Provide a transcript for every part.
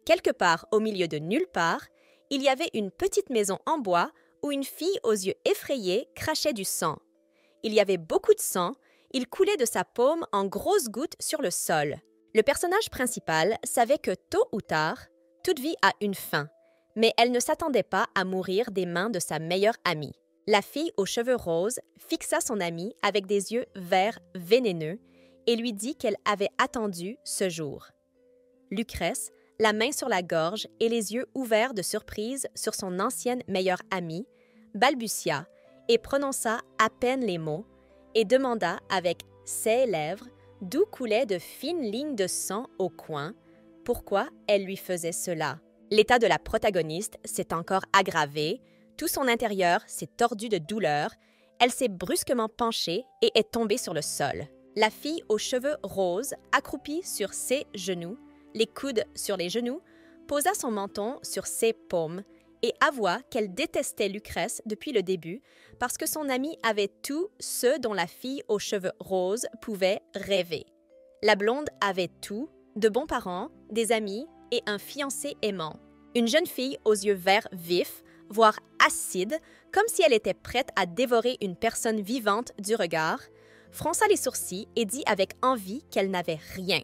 Quelque part au milieu de nulle part, il y avait une petite maison en bois où une fille aux yeux effrayés crachait du sang. Il y avait beaucoup de sang, il coulait de sa paume en grosses gouttes sur le sol. Le personnage principal savait que tôt ou tard, toute vie a une fin, mais elle ne s'attendait pas à mourir des mains de sa meilleure amie. La fille aux cheveux roses fixa son amie avec des yeux verts vénéneux et lui dit qu'elle avait attendu ce jour. Lucrèce, la main sur la gorge et les yeux ouverts de surprise sur son ancienne meilleure amie, balbutia et prononça à peine les mots et demanda avec ses lèvres d'où coulaient de fines lignes de sang au coin, pourquoi elle lui faisait cela. L'état de la protagoniste s'est encore aggravé, tout son intérieur s'est tordu de douleur, elle s'est brusquement penchée et est tombée sur le sol. La fille aux cheveux roses, accroupie sur ses genoux, les coudes sur les genoux, posa son menton sur ses paumes et avoua qu'elle détestait Lucrèce depuis le début parce que son amie avait tout ce dont la fille aux cheveux roses pouvait rêver. La blonde avait tout, de bons parents, des amis et un fiancé aimant. Une jeune fille aux yeux verts vifs, voire acides, comme si elle était prête à dévorer une personne vivante du regard, fronça les sourcils et dit avec envie qu'elle n'avait rien,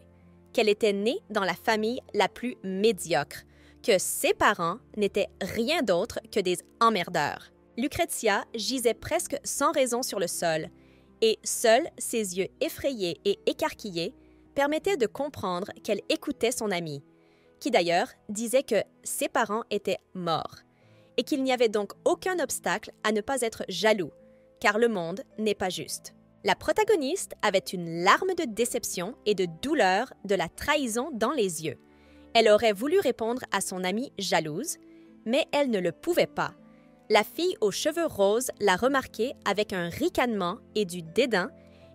qu'elle était née dans la famille la plus médiocre, que ses parents n'étaient rien d'autre que des emmerdeurs. Lucrezia gisait presque sans raison sur le sol, et seuls ses yeux effrayés et écarquillés permettaient de comprendre qu'elle écoutait son amie, qui d'ailleurs disait que ses parents étaient morts, et qu'il n'y avait donc aucun obstacle à ne pas être jaloux, car le monde n'est pas juste. La protagoniste avait une larme de déception et de douleur de la trahison dans les yeux. Elle aurait voulu répondre à son amie jalouse, mais elle ne le pouvait pas. La fille aux cheveux roses l'a remarqué avec un ricanement et du dédain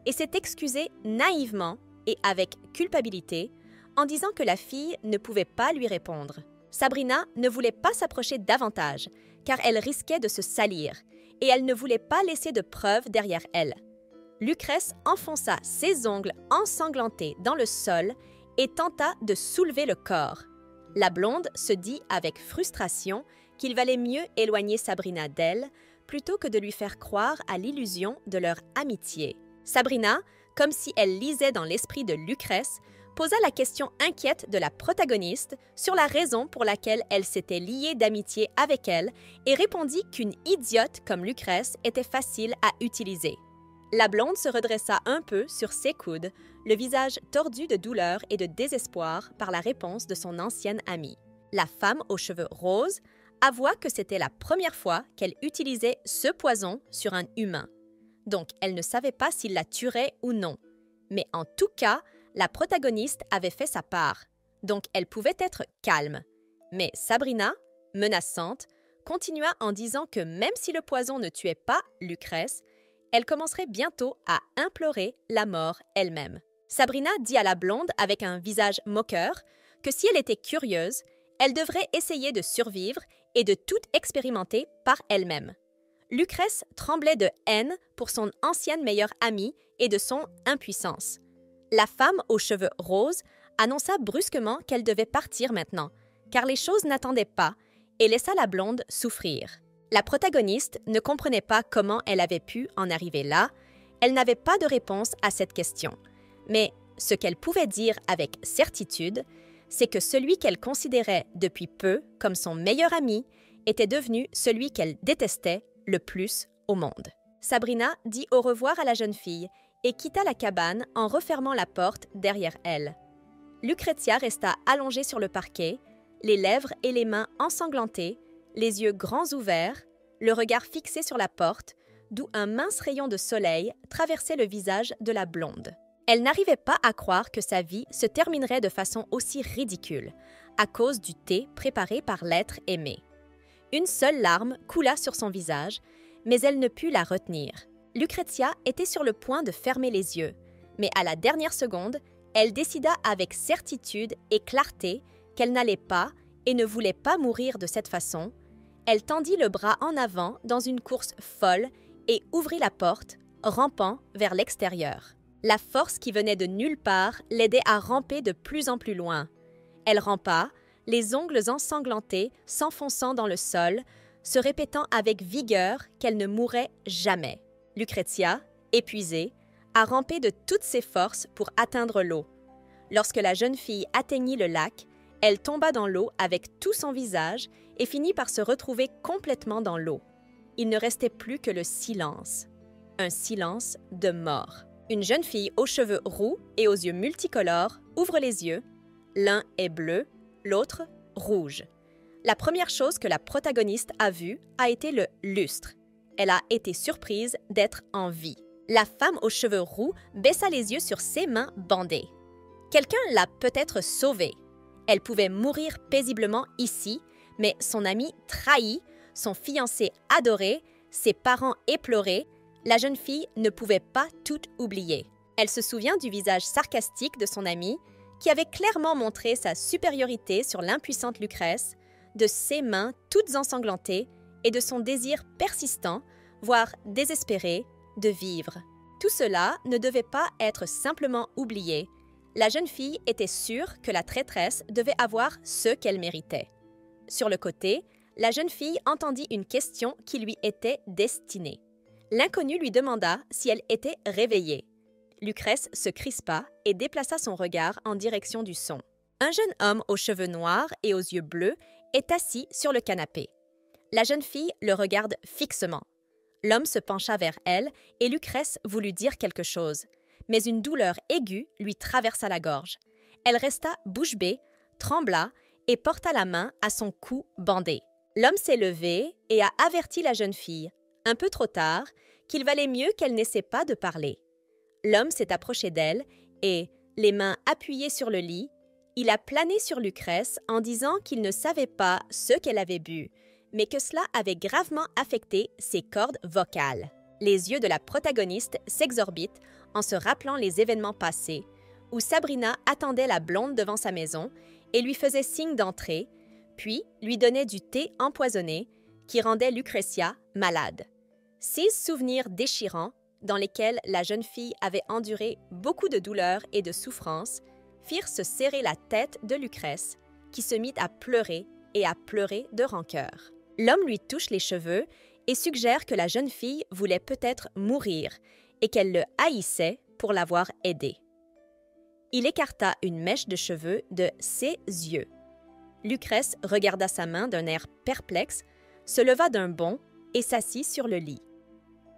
et s'est excusée naïvement et avec culpabilité en disant que la fille ne pouvait pas lui répondre. Sabrina ne voulait pas s'approcher davantage, car elle risquait de se salir, et elle ne voulait pas laisser de preuves derrière elle. Lucrèce enfonça ses ongles ensanglantés dans le sol et tenta de soulever le corps. La blonde se dit avec frustration qu'il valait mieux éloigner Sabrina d'elle plutôt que de lui faire croire à l'illusion de leur amitié. Sabrina, comme si elle lisait dans l'esprit de Lucrèce, posa la question inquiète de la protagoniste sur la raison pour laquelle elle s'était liée d'amitié avec elle et répondit qu'une idiote comme Lucrèce était facile à utiliser. La blonde se redressa un peu sur ses coudes, le visage tordu de douleur et de désespoir par la réponse de son ancienne amie. La femme aux cheveux roses avoua que c'était la première fois qu'elle utilisait ce poison sur un humain. Donc, elle ne savait pas s'il la tuerait ou non. Mais en tout cas, la protagoniste avait fait sa part, donc elle pouvait être calme. Mais Sabrina, menaçante, continua en disant que même si le poison ne tuait pas Lucrèce, elle commencerait bientôt à implorer la mort elle-même. Sabrina dit à la blonde avec un visage moqueur que si elle était curieuse, elle devrait essayer de survivre et de tout expérimenter par elle-même. Lucrèce tremblait de haine pour son ancienne meilleure amie et de son impuissance. La femme aux cheveux roses annonça brusquement qu'elle devait partir maintenant, car les choses n'attendaient pas, et laissa la blonde souffrir. La protagoniste ne comprenait pas comment elle avait pu en arriver là, elle n'avait pas de réponse à cette question. Mais ce qu'elle pouvait dire avec certitude, c'est que celui qu'elle considérait depuis peu comme son meilleur ami était devenu celui qu'elle détestait le plus au monde. Sabrina dit au revoir à la jeune fille et quitta la cabane en refermant la porte derrière elle. Lucrezia resta allongée sur le parquet, les lèvres et les mains ensanglantées, les yeux grands ouverts, le regard fixé sur la porte, d'où un mince rayon de soleil traversait le visage de la blonde. Elle n'arrivait pas à croire que sa vie se terminerait de façon aussi ridicule, à cause du thé préparé par l'être aimé. Une seule larme coula sur son visage, mais elle ne put la retenir. Lucrezia était sur le point de fermer les yeux, mais à la dernière seconde, elle décida avec certitude et clarté qu'elle n'allait pas et ne voulait pas mourir de cette façon. Elle tendit le bras en avant dans une course folle et ouvrit la porte, rampant vers l'extérieur. La force qui venait de nulle part l'aidait à ramper de plus en plus loin. Elle rampa, les ongles ensanglantés s'enfonçant dans le sol, se répétant avec vigueur qu'elle ne mourrait jamais. Lucrezia, épuisée, a rampé de toutes ses forces pour atteindre l'eau. Lorsque la jeune fille atteignit le lac, elle tomba dans l'eau avec tout son visage et finit par se retrouver complètement dans l'eau. Il ne restait plus que le silence. Un silence de mort. Une jeune fille aux cheveux roux et aux yeux multicolores ouvre les yeux. L'un est bleu, l'autre rouge. La première chose que la protagoniste a vue a été le lustre. Elle a été surprise d'être en vie. La femme aux cheveux roux baissa les yeux sur ses mains bandées. Quelqu'un l'a peut-être sauvée. Elle pouvait mourir paisiblement ici, mais son ami trahi, son fiancé adoré, ses parents éplorés, la jeune fille ne pouvait pas tout oublier. Elle se souvient du visage sarcastique de son ami, qui avait clairement montré sa supériorité sur l'impuissante Lucrèce, de ses mains toutes ensanglantées et de son désir persistant, voire désespéré, de vivre. Tout cela ne devait pas être simplement oublié. La jeune fille était sûre que la traîtresse devait avoir ce qu'elle méritait. Sur le côté, la jeune fille entendit une question qui lui était destinée. L'inconnu lui demanda si elle était réveillée. Lucrèce se crispa et déplaça son regard en direction du son. Un jeune homme aux cheveux noirs et aux yeux bleus est assis sur le canapé. La jeune fille le regarde fixement. L'homme se pencha vers elle et Lucrèce voulut dire quelque chose. Mais une douleur aiguë lui traversa la gorge. Elle resta bouche bée, trembla et porta la main à son cou bandé. L'homme s'est levé et a averti la jeune fille, un peu trop tard, qu'il valait mieux qu'elle n'essaie pas de parler. L'homme s'est approché d'elle et, les mains appuyées sur le lit, il a plané sur Lucrèce en disant qu'il ne savait pas ce qu'elle avait bu, mais que cela avait gravement affecté ses cordes vocales. Les yeux de la protagoniste s'exorbitent en se rappelant les événements passés, où Sabrina attendait la blonde devant sa maison et lui faisait signe d'entrer, puis lui donnait du thé empoisonné qui rendait Lucrezia malade. Ces souvenirs déchirants, dans lesquels la jeune fille avait enduré beaucoup de douleurs et de souffrances, firent se serrer la tête de Lucrèce, qui se mit à pleurer et à pleurer de rancœur. L'homme lui touche les cheveux et suggère que la jeune fille voulait peut-être mourir et qu'elle le haïssait pour l'avoir aidée. Il écarta une mèche de cheveux de ses yeux. Lucrèce regarda sa main d'un air perplexe, se leva d'un bond et s'assit sur le lit.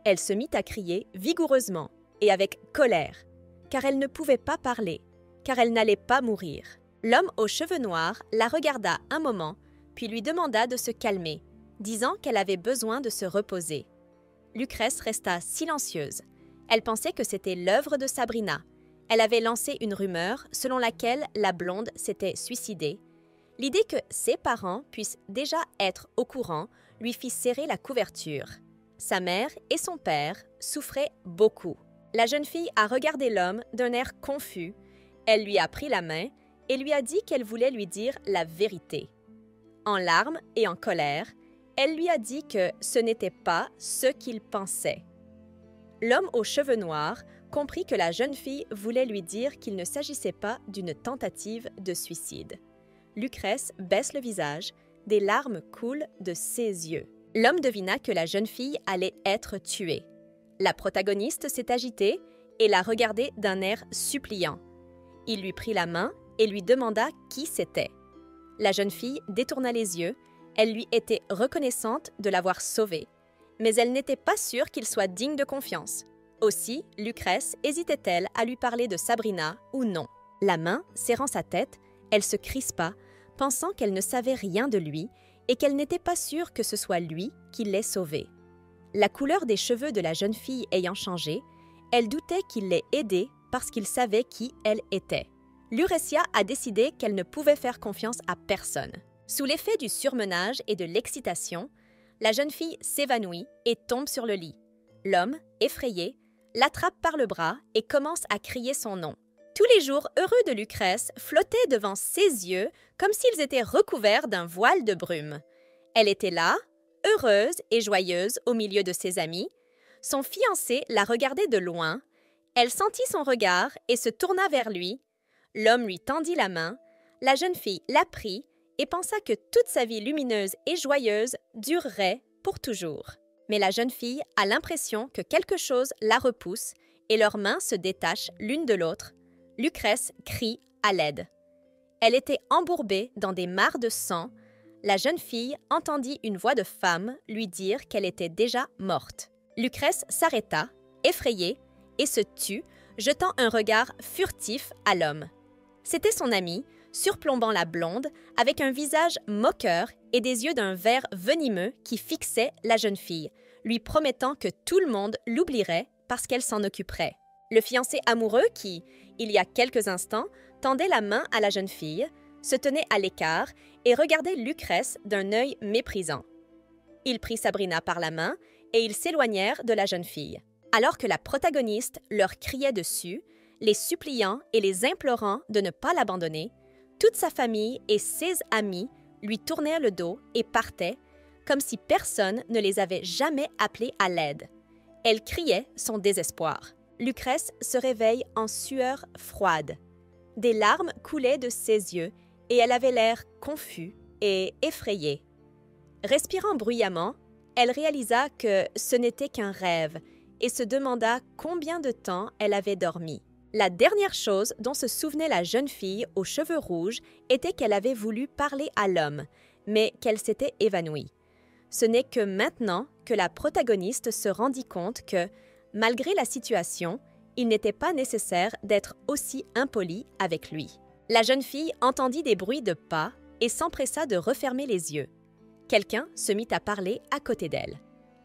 Elle se mit à crier vigoureusement et avec colère, car elle ne pouvait pas parler, car elle n'allait pas mourir. L'homme aux cheveux noirs la regarda un moment, puis lui demanda de se calmer, disant qu'elle avait besoin de se reposer. Lucrèce resta silencieuse. Elle pensait que c'était l'œuvre de Sabrina. Elle avait lancé une rumeur selon laquelle la blonde s'était suicidée. L'idée que ses parents puissent déjà être au courant lui fit serrer la couverture. Sa mère et son père souffraient beaucoup. La jeune fille a regardé l'homme d'un air confus. Elle lui a pris la main et lui a dit qu'elle voulait lui dire la vérité. En larmes et en colère, elle lui a dit que ce n'était pas ce qu'il pensait. L'homme aux cheveux noirs comprit que la jeune fille voulait lui dire qu'il ne s'agissait pas d'une tentative de suicide. Lucrèce baisse le visage, des larmes coulent de ses yeux. L'homme devina que la jeune fille allait être tuée. La protagoniste s'est agitée et l'a regardé d'un air suppliant. Il lui prit la main et lui demanda qui c'était. La jeune fille détourna les yeux, elle lui était reconnaissante de l'avoir sauvée, mais elle n'était pas sûre qu'il soit digne de confiance. Aussi, Lucrèce hésitait-elle à lui parler de Sabrina ou non. La main serrant sa tête, elle se crispa, pensant qu'elle ne savait rien de lui et qu'elle n'était pas sûre que ce soit lui qui l'ait sauvée. La couleur des cheveux de la jeune fille ayant changé, elle doutait qu'il l'ait aidée parce qu'il savait qui elle était. Lucrezia a décidé qu'elle ne pouvait faire confiance à personne. Sous l'effet du surmenage et de l'excitation, la jeune fille s'évanouit et tombe sur le lit. L'homme, effrayé, l'attrape par le bras et commence à crier son nom. Tous les jours heureux de Lucrèce flottaient devant ses yeux comme s'ils étaient recouverts d'un voile de brume. Elle était là, heureuse et joyeuse au milieu de ses amis. Son fiancé la regardait de loin. Elle sentit son regard et se tourna vers lui. L'homme lui tendit la main. La jeune fille la prit et pensa que toute sa vie lumineuse et joyeuse durerait pour toujours. Mais la jeune fille a l'impression que quelque chose la repousse et leurs mains se détachent l'une de l'autre. Lucrèce crie à l'aide. Elle était embourbée dans des mares de sang. La jeune fille entendit une voix de femme lui dire qu'elle était déjà morte. Lucrèce s'arrêta, effrayée, et se tut, jetant un regard furtif à l'homme. C'était son ami, surplombant la blonde, avec un visage moqueur et des yeux d'un vert venimeux qui fixaient la jeune fille, lui promettant que tout le monde l'oublierait parce qu'elle s'en occuperait. Le fiancé amoureux qui, il y a quelques instants, tendait la main à la jeune fille, se tenait à l'écart et regardait Lucrèce d'un œil méprisant. Il prit Sabrina par la main et ils s'éloignèrent de la jeune fille. Alors que la protagoniste leur criait dessus, les suppliant et les implorant de ne pas l'abandonner, toute sa famille et ses amis lui tournèrent le dos et partaient, comme si personne ne les avait jamais appelés à l'aide. Elle criait son désespoir. Lucrèce se réveille en sueur froide. Des larmes coulaient de ses yeux et elle avait l'air confus et effrayée. Respirant bruyamment, elle réalisa que ce n'était qu'un rêve et se demanda combien de temps elle avait dormi. La dernière chose dont se souvenait la jeune fille aux cheveux rouges était qu'elle avait voulu parler à l'homme, mais qu'elle s'était évanouie. Ce n'est que maintenant que la protagoniste se rendit compte que, malgré la situation, il n'était pas nécessaire d'être aussi impoli avec lui. La jeune fille entendit des bruits de pas et s'empressa de refermer les yeux. Quelqu'un se mit à parler à côté d'elle.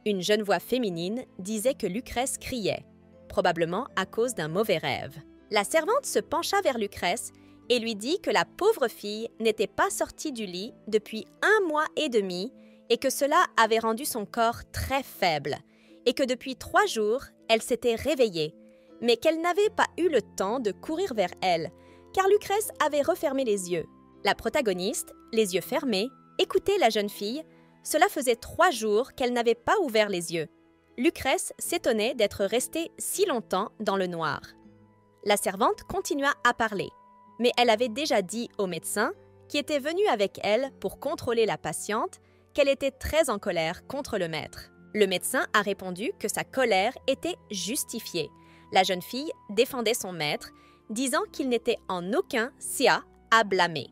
Une jeune voix féminine disait que Lucrèce criait, probablement à cause d'un mauvais rêve. La servante se pencha vers Lucrèce et lui dit que la pauvre fille n'était pas sortie du lit depuis 1 mois et demi et que cela avait rendu son corps très faible et que depuis 3 jours, elle s'était réveillée, mais qu'elle n'avait pas eu le temps de courir vers elle, car Lucrèce avait refermé les yeux. La protagoniste, les yeux fermés, écoutait la jeune fille. Cela faisait 3 jours qu'elle n'avait pas ouvert les yeux. Lucrèce s'étonnait d'être restée si longtemps dans le noir. La servante continua à parler, mais elle avait déjà dit au médecin, qui était venu avec elle pour contrôler la patiente, qu'elle était très en colère contre le maître. Le médecin a répondu que sa colère était justifiée. La jeune fille défendait son maître, disant qu'il n'était en aucun cas à blâmer.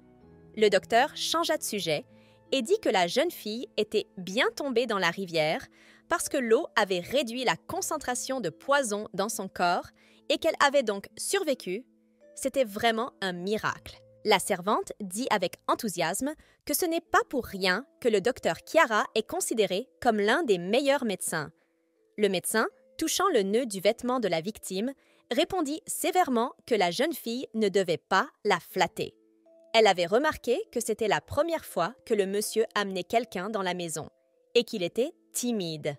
Le docteur changea de sujet et dit que la jeune fille était bien tombée dans la rivière parce que l'eau avait réduit la concentration de poison dans son corps et qu'elle avait donc survécu. C'était vraiment un miracle. La servante dit avec enthousiasme que ce n'est pas pour rien que le docteur Chiara est considéré comme l'un des meilleurs médecins. Le médecin, touchant le nœud du vêtement de la victime, répondit sévèrement que la jeune fille ne devait pas la flatter. Elle avait remarqué que c'était la première fois que le monsieur amenait quelqu'un dans la maison et qu'il était timide.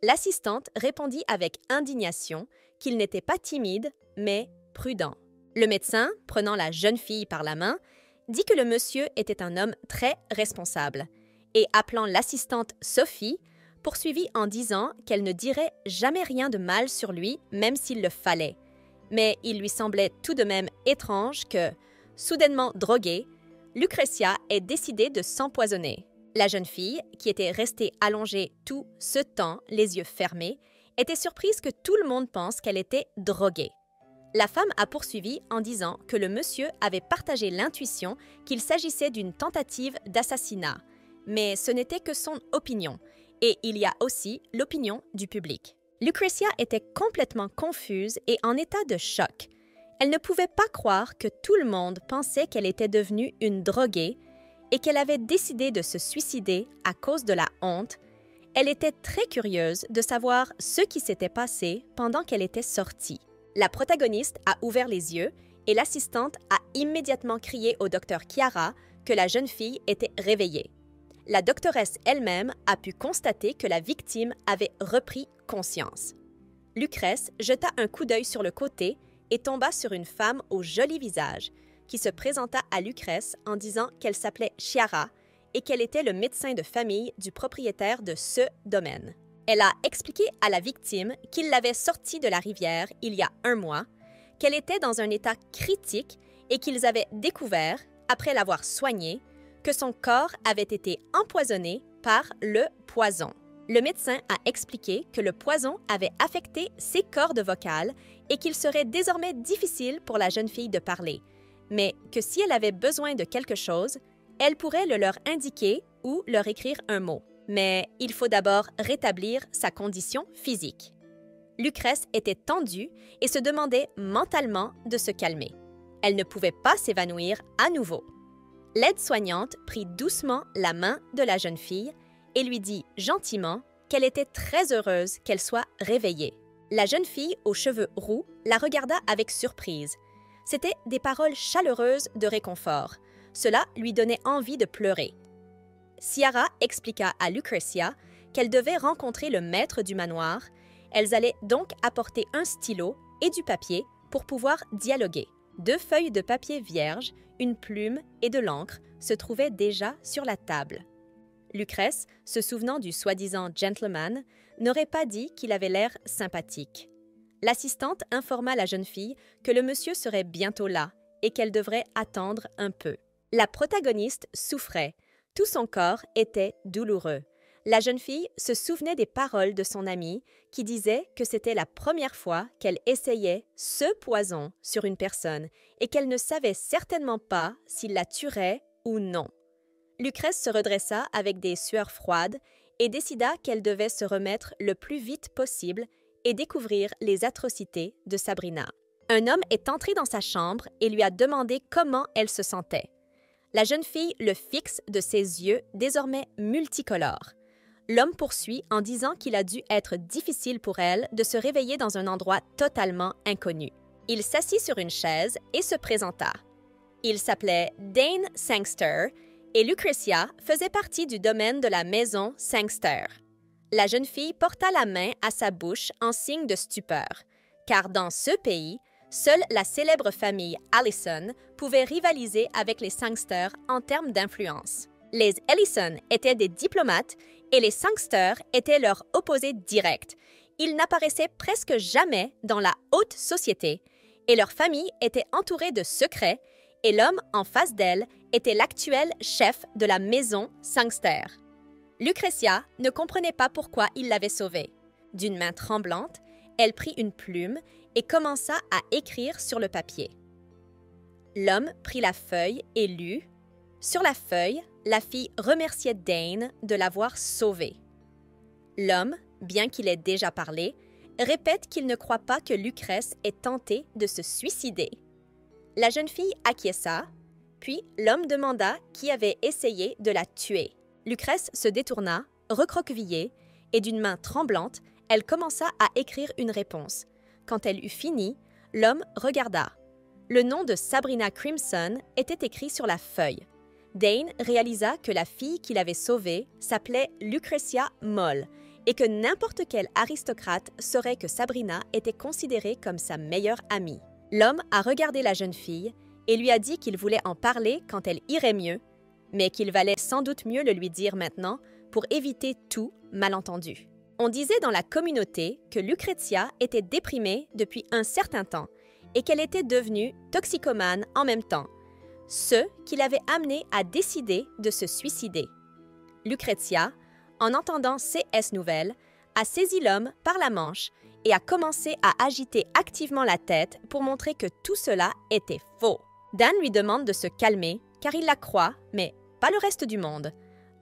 L'assistante répondit avec indignation qu'il n'était pas timide, mais prudent. Le médecin, prenant la jeune fille par la main, dit que le monsieur était un homme très responsable et, appelant l'assistante Sophie, poursuivit en disant qu'elle ne dirait jamais rien de mal sur lui, même s'il le fallait. Mais il lui semblait tout de même étrange que, soudainement droguée, Lucrezia ait décidé de s'empoisonner. La jeune fille, qui était restée allongée tout ce temps, les yeux fermés, était surprise que tout le monde pense qu'elle était droguée. La femme a poursuivi en disant que le monsieur avait partagé l'intuition qu'il s'agissait d'une tentative d'assassinat, mais ce n'était que son opinion, et il y a aussi l'opinion du public. Lucrezia était complètement confuse et en état de choc. Elle ne pouvait pas croire que tout le monde pensait qu'elle était devenue une droguée et qu'elle avait décidé de se suicider à cause de la honte. Elle était très curieuse de savoir ce qui s'était passé pendant qu'elle était sortie. La protagoniste a ouvert les yeux et l'assistante a immédiatement crié au docteur Chiara que la jeune fille était réveillée. La doctoresse elle-même a pu constater que la victime avait repris conscience. Lucrèce jeta un coup d'œil sur le côté et tomba sur une femme au joli visage, qui se présenta à Lucrèce en disant qu'elle s'appelait Chiara et qu'elle était le médecin de famille du propriétaire de ce domaine. Elle a expliqué à la victime qu'il l'avait sortie de la rivière il y a 1 mois, qu'elle était dans un état critique et qu'ils avaient découvert, après l'avoir soignée, que son corps avait été empoisonné par le poison. Le médecin a expliqué que le poison avait affecté ses cordes vocales et qu'il serait désormais difficile pour la jeune fille de parler, mais que si elle avait besoin de quelque chose, elle pourrait le leur indiquer ou leur écrire un mot. Mais il faut d'abord rétablir sa condition physique. Lucrèce était tendue et se demandait mentalement de se calmer. Elle ne pouvait pas s'évanouir à nouveau. L'aide-soignante prit doucement la main de la jeune fille et lui dit gentiment qu'elle était très heureuse qu'elle soit réveillée. La jeune fille aux cheveux roux la regarda avec surprise. C'étaient des paroles chaleureuses de réconfort. Cela lui donnait envie de pleurer. Ciara expliqua à Lucrezia qu'elle devait rencontrer le maître du manoir. Elles allaient donc apporter un stylo et du papier pour pouvoir dialoguer. 2 feuilles de papier vierge, une plume et de l'encre se trouvaient déjà sur la table. Lucrèce, se souvenant du soi-disant gentleman, n'aurait pas dit qu'il avait l'air sympathique. L'assistante informa la jeune fille que le monsieur serait bientôt là et qu'elle devrait attendre un peu. La protagoniste souffrait. Tout son corps était douloureux. La jeune fille se souvenait des paroles de son amie qui disait que c'était la première fois qu'elle essayait ce poison sur une personne et qu'elle ne savait certainement pas s'il la tuerait ou non. Lucrèce se redressa avec des sueurs froides et décida qu'elle devait se remettre le plus vite possible et découvrir les atrocités de Sabrina. Un homme est entré dans sa chambre et lui a demandé comment elle se sentait. La jeune fille le fixe de ses yeux désormais multicolores. L'homme poursuit en disant qu'il a dû être difficile pour elle de se réveiller dans un endroit totalement inconnu. Il s'assit sur une chaise et se présenta. Il s'appelait Dane Sangster et Lucrezia faisait partie du domaine de la maison Sangster. La jeune fille porta la main à sa bouche en signe de stupeur, car dans ce pays, seule la célèbre famille Allison pouvait rivaliser avec les Sangster en termes d'influence. Les Ellison étaient des diplomates et les Sangster étaient leurs opposés directs. Ils n'apparaissaient presque jamais dans la haute société et leur famille était entourée de secrets et l'homme en face d'elle était l'actuel chef de la maison Sangster. Lucrezia ne comprenait pas pourquoi il l'avait sauvée. D'une main tremblante, elle prit une plume et commença à écrire sur le papier. L'homme prit la feuille et lut. Sur la feuille, la fille remerciait Dane de l'avoir sauvée. L'homme, bien qu'il ait déjà parlé, répète qu'il ne croit pas que Lucrèce ait tenté de se suicider. La jeune fille acquiesça, puis l'homme demanda qui avait essayé de la tuer. Lucrèce se détourna, recroquevillée, et d'une main tremblante, elle commença à écrire une réponse. Quand elle eut fini, l'homme regarda. Le nom de Sabrina Crimson était écrit sur la feuille. Dane réalisa que la fille qu'il avait sauvée s'appelait Lucrezia Moll et que n'importe quel aristocrate saurait que Sabrina était considérée comme sa meilleure amie. L'homme a regardé la jeune fille et lui a dit qu'il voulait en parler quand elle irait mieux, mais qu'il valait sans doute mieux le lui dire maintenant pour éviter tout malentendu. On disait dans la communauté que Lucrezia était déprimée depuis un certain temps et qu'elle était devenue toxicomane en même temps, ce qui l'avait amenée à décider de se suicider. Lucrezia, en entendant ces nouvelles, a saisi l'homme par la manche et a commencé à agiter activement la tête pour montrer que tout cela était faux. Dan lui demande de se calmer car il la croit, mais pas le reste du monde.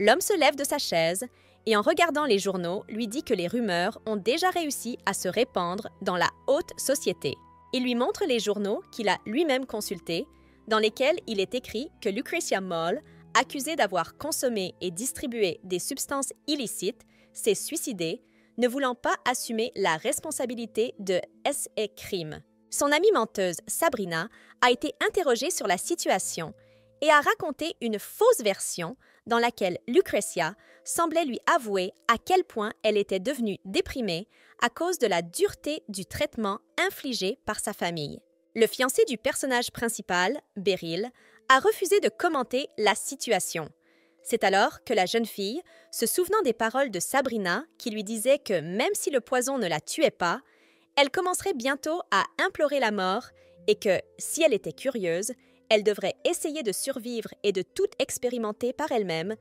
L'homme se lève de sa chaise et en regardant les journaux, lui dit que les rumeurs ont déjà réussi à se répandre dans la haute société. Il lui montre les journaux qu'il a lui-même consultés, dans lesquels il est écrit que Lucrezia Moll, accusée d'avoir consommé et distribué des substances illicites, s'est suicidée, ne voulant pas assumer la responsabilité de ces crimes. Son amie menteuse, Sabrina, a été interrogée sur la situation et a raconté une fausse version dans laquelle Lucrezia semblait lui avouer à quel point elle était devenue déprimée à cause de la dureté du traitement infligé par sa famille. Le fiancé du personnage principal, Beryl, a refusé de commenter la situation. C'est alors que la jeune fille, se souvenant des paroles de Sabrina qui lui disait que même si le poison ne la tuait pas, elle commencerait bientôt à implorer la mort et que, si elle était curieuse, elle devrait essayer de survivre et de tout expérimenter par elle-même,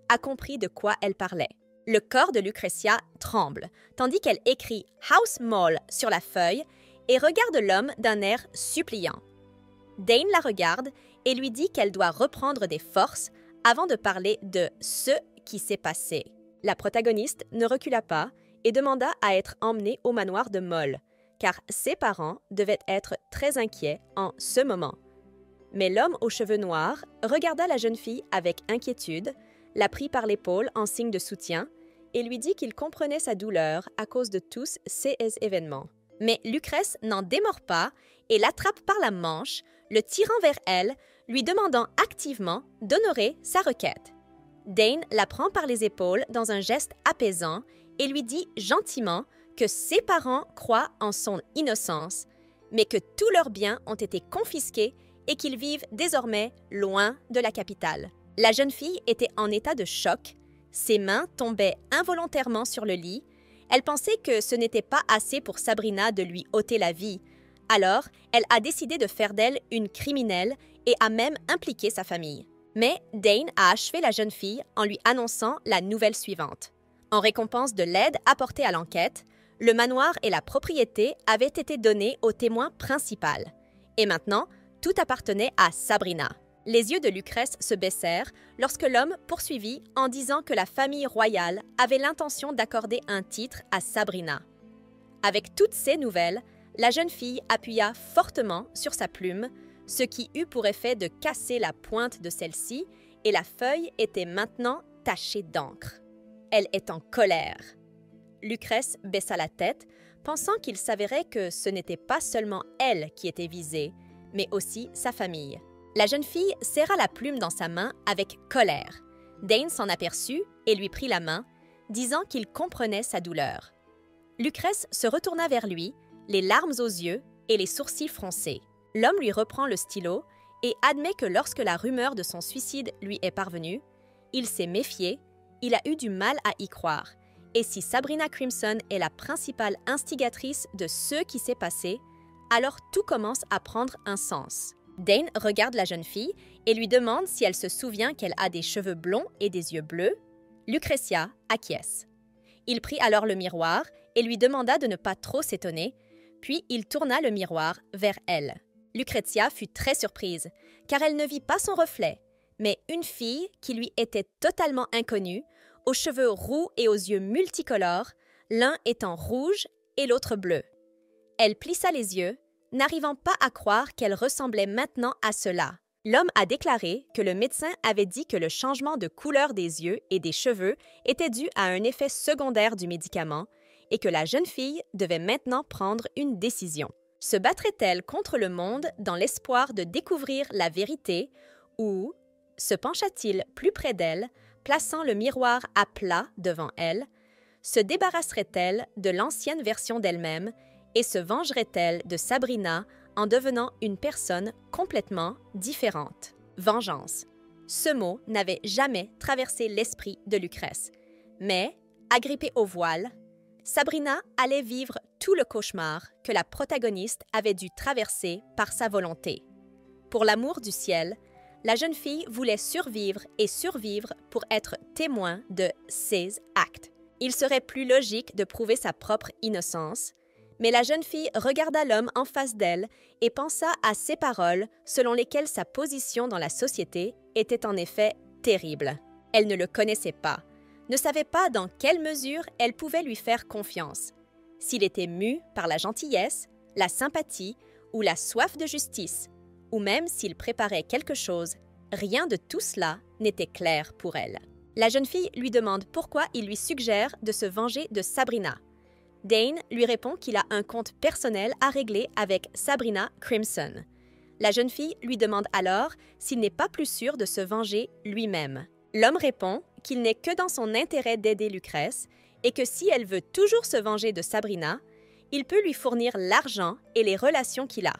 a compris de quoi elle parlait. Le corps de Lucretia tremble, tandis qu'elle écrit « House Mole » sur la feuille et regarde l'homme d'un air suppliant. Dane la regarde et lui dit qu'elle doit reprendre des forces avant de parler de ce qui s'est passé. La protagoniste ne recula pas et demanda à être emmenée au manoir de Mole, car ses parents devaient être très inquiets en ce moment. Mais l'homme aux cheveux noirs regarda la jeune fille avec inquiétude, la prit par l'épaule en signe de soutien et lui dit qu'il comprenait sa douleur à cause de tous ces événements. Mais Lucrèce n'en démord pas et l'attrape par la manche, le tirant vers elle, lui demandant activement d'honorer sa requête. Dane la prend par les épaules dans un geste apaisant et lui dit gentiment que ses parents croient en son innocence, mais que tous leurs biens ont été confisqués et qu'ils vivent désormais loin de la capitale. La jeune fille était en état de choc, ses mains tombaient involontairement sur le lit. Elle pensait que ce n'était pas assez pour Sabrina de lui ôter la vie. Alors, elle a décidé de faire d'elle une criminelle et a même impliqué sa famille. Mais Dane a achevé la jeune fille en lui annonçant la nouvelle suivante. En récompense de l'aide apportée à l'enquête, le manoir et la propriété avaient été donnés au témoin principal. Et maintenant, tout appartenait à Sabrina. Les yeux de Lucrèce se baissèrent lorsque l'homme poursuivit en disant que la famille royale avait l'intention d'accorder un titre à Sabrina. Avec toutes ces nouvelles, la jeune fille appuya fortement sur sa plume, ce qui eut pour effet de casser la pointe de celle-ci, et la feuille était maintenant tachée d'encre. Elle est en colère. Lucrèce baissa la tête, pensant qu'il s'avérait que ce n'était pas seulement elle qui était visée, mais aussi sa famille. La jeune fille serra la plume dans sa main avec colère. Dane s'en aperçut et lui prit la main, disant qu'il comprenait sa douleur. Lucrèce se retourna vers lui, les larmes aux yeux et les sourcils froncés. L'homme lui reprend le stylo et admet que lorsque la rumeur de son suicide lui est parvenue, il s'est méfié, il a eu du mal à y croire. Et si Sabrina Crimson est la principale instigatrice de ce qui s'est passé, alors tout commence à prendre un sens. Dane regarde la jeune fille et lui demande si elle se souvient qu'elle a des cheveux blonds et des yeux bleus. Lucretia acquiesce. Il prit alors le miroir et lui demanda de ne pas trop s'étonner, puis il tourna le miroir vers elle. Lucretia fut très surprise, car elle ne vit pas son reflet, mais une fille qui lui était totalement inconnue, aux cheveux roux et aux yeux multicolores, l'un étant rouge et l'autre bleu. Elle plissa les yeux, n'arrivant pas à croire qu'elle ressemblait maintenant à cela. L'homme a déclaré que le médecin avait dit que le changement de couleur des yeux et des cheveux était dû à un effet secondaire du médicament et que la jeune fille devait maintenant prendre une décision. Se battrait-elle contre le monde dans l'espoir de découvrir la vérité ou se pencha-t-il plus près d'elle, plaçant le miroir à plat devant elle, se débarrasserait-elle de l'ancienne version d'elle-même et se vengerait-elle de Sabrina en devenant une personne complètement différente? Vengeance. Ce mot n'avait jamais traversé l'esprit de Lucrèce. Mais, agrippée au voile, Sabrina allait vivre tout le cauchemar que la protagoniste avait dû traverser par sa volonté. Pour l'amour du ciel, la jeune fille voulait survivre et survivre pour être témoin de ses actes. Il serait plus logique de prouver sa propre innocence, mais la jeune fille regarda l'homme en face d'elle et pensa à ses paroles selon lesquelles sa position dans la société était en effet terrible. Elle ne le connaissait pas, ne savait pas dans quelle mesure elle pouvait lui faire confiance, s'il était mu par la gentillesse, la sympathie ou la soif de justice, ou même s'il préparait quelque chose, rien de tout cela n'était clair pour elle. La jeune fille lui demande pourquoi il lui suggère de se venger de Sabrina. Dane lui répond qu'il a un compte personnel à régler avec Sabrina Crimson. La jeune fille lui demande alors s'il n'est pas plus sûr de se venger lui-même. L'homme répond qu'il n'est que dans son intérêt d'aider Lucrèce et que si elle veut toujours se venger de Sabrina, il peut lui fournir l'argent et les relations qu'il a.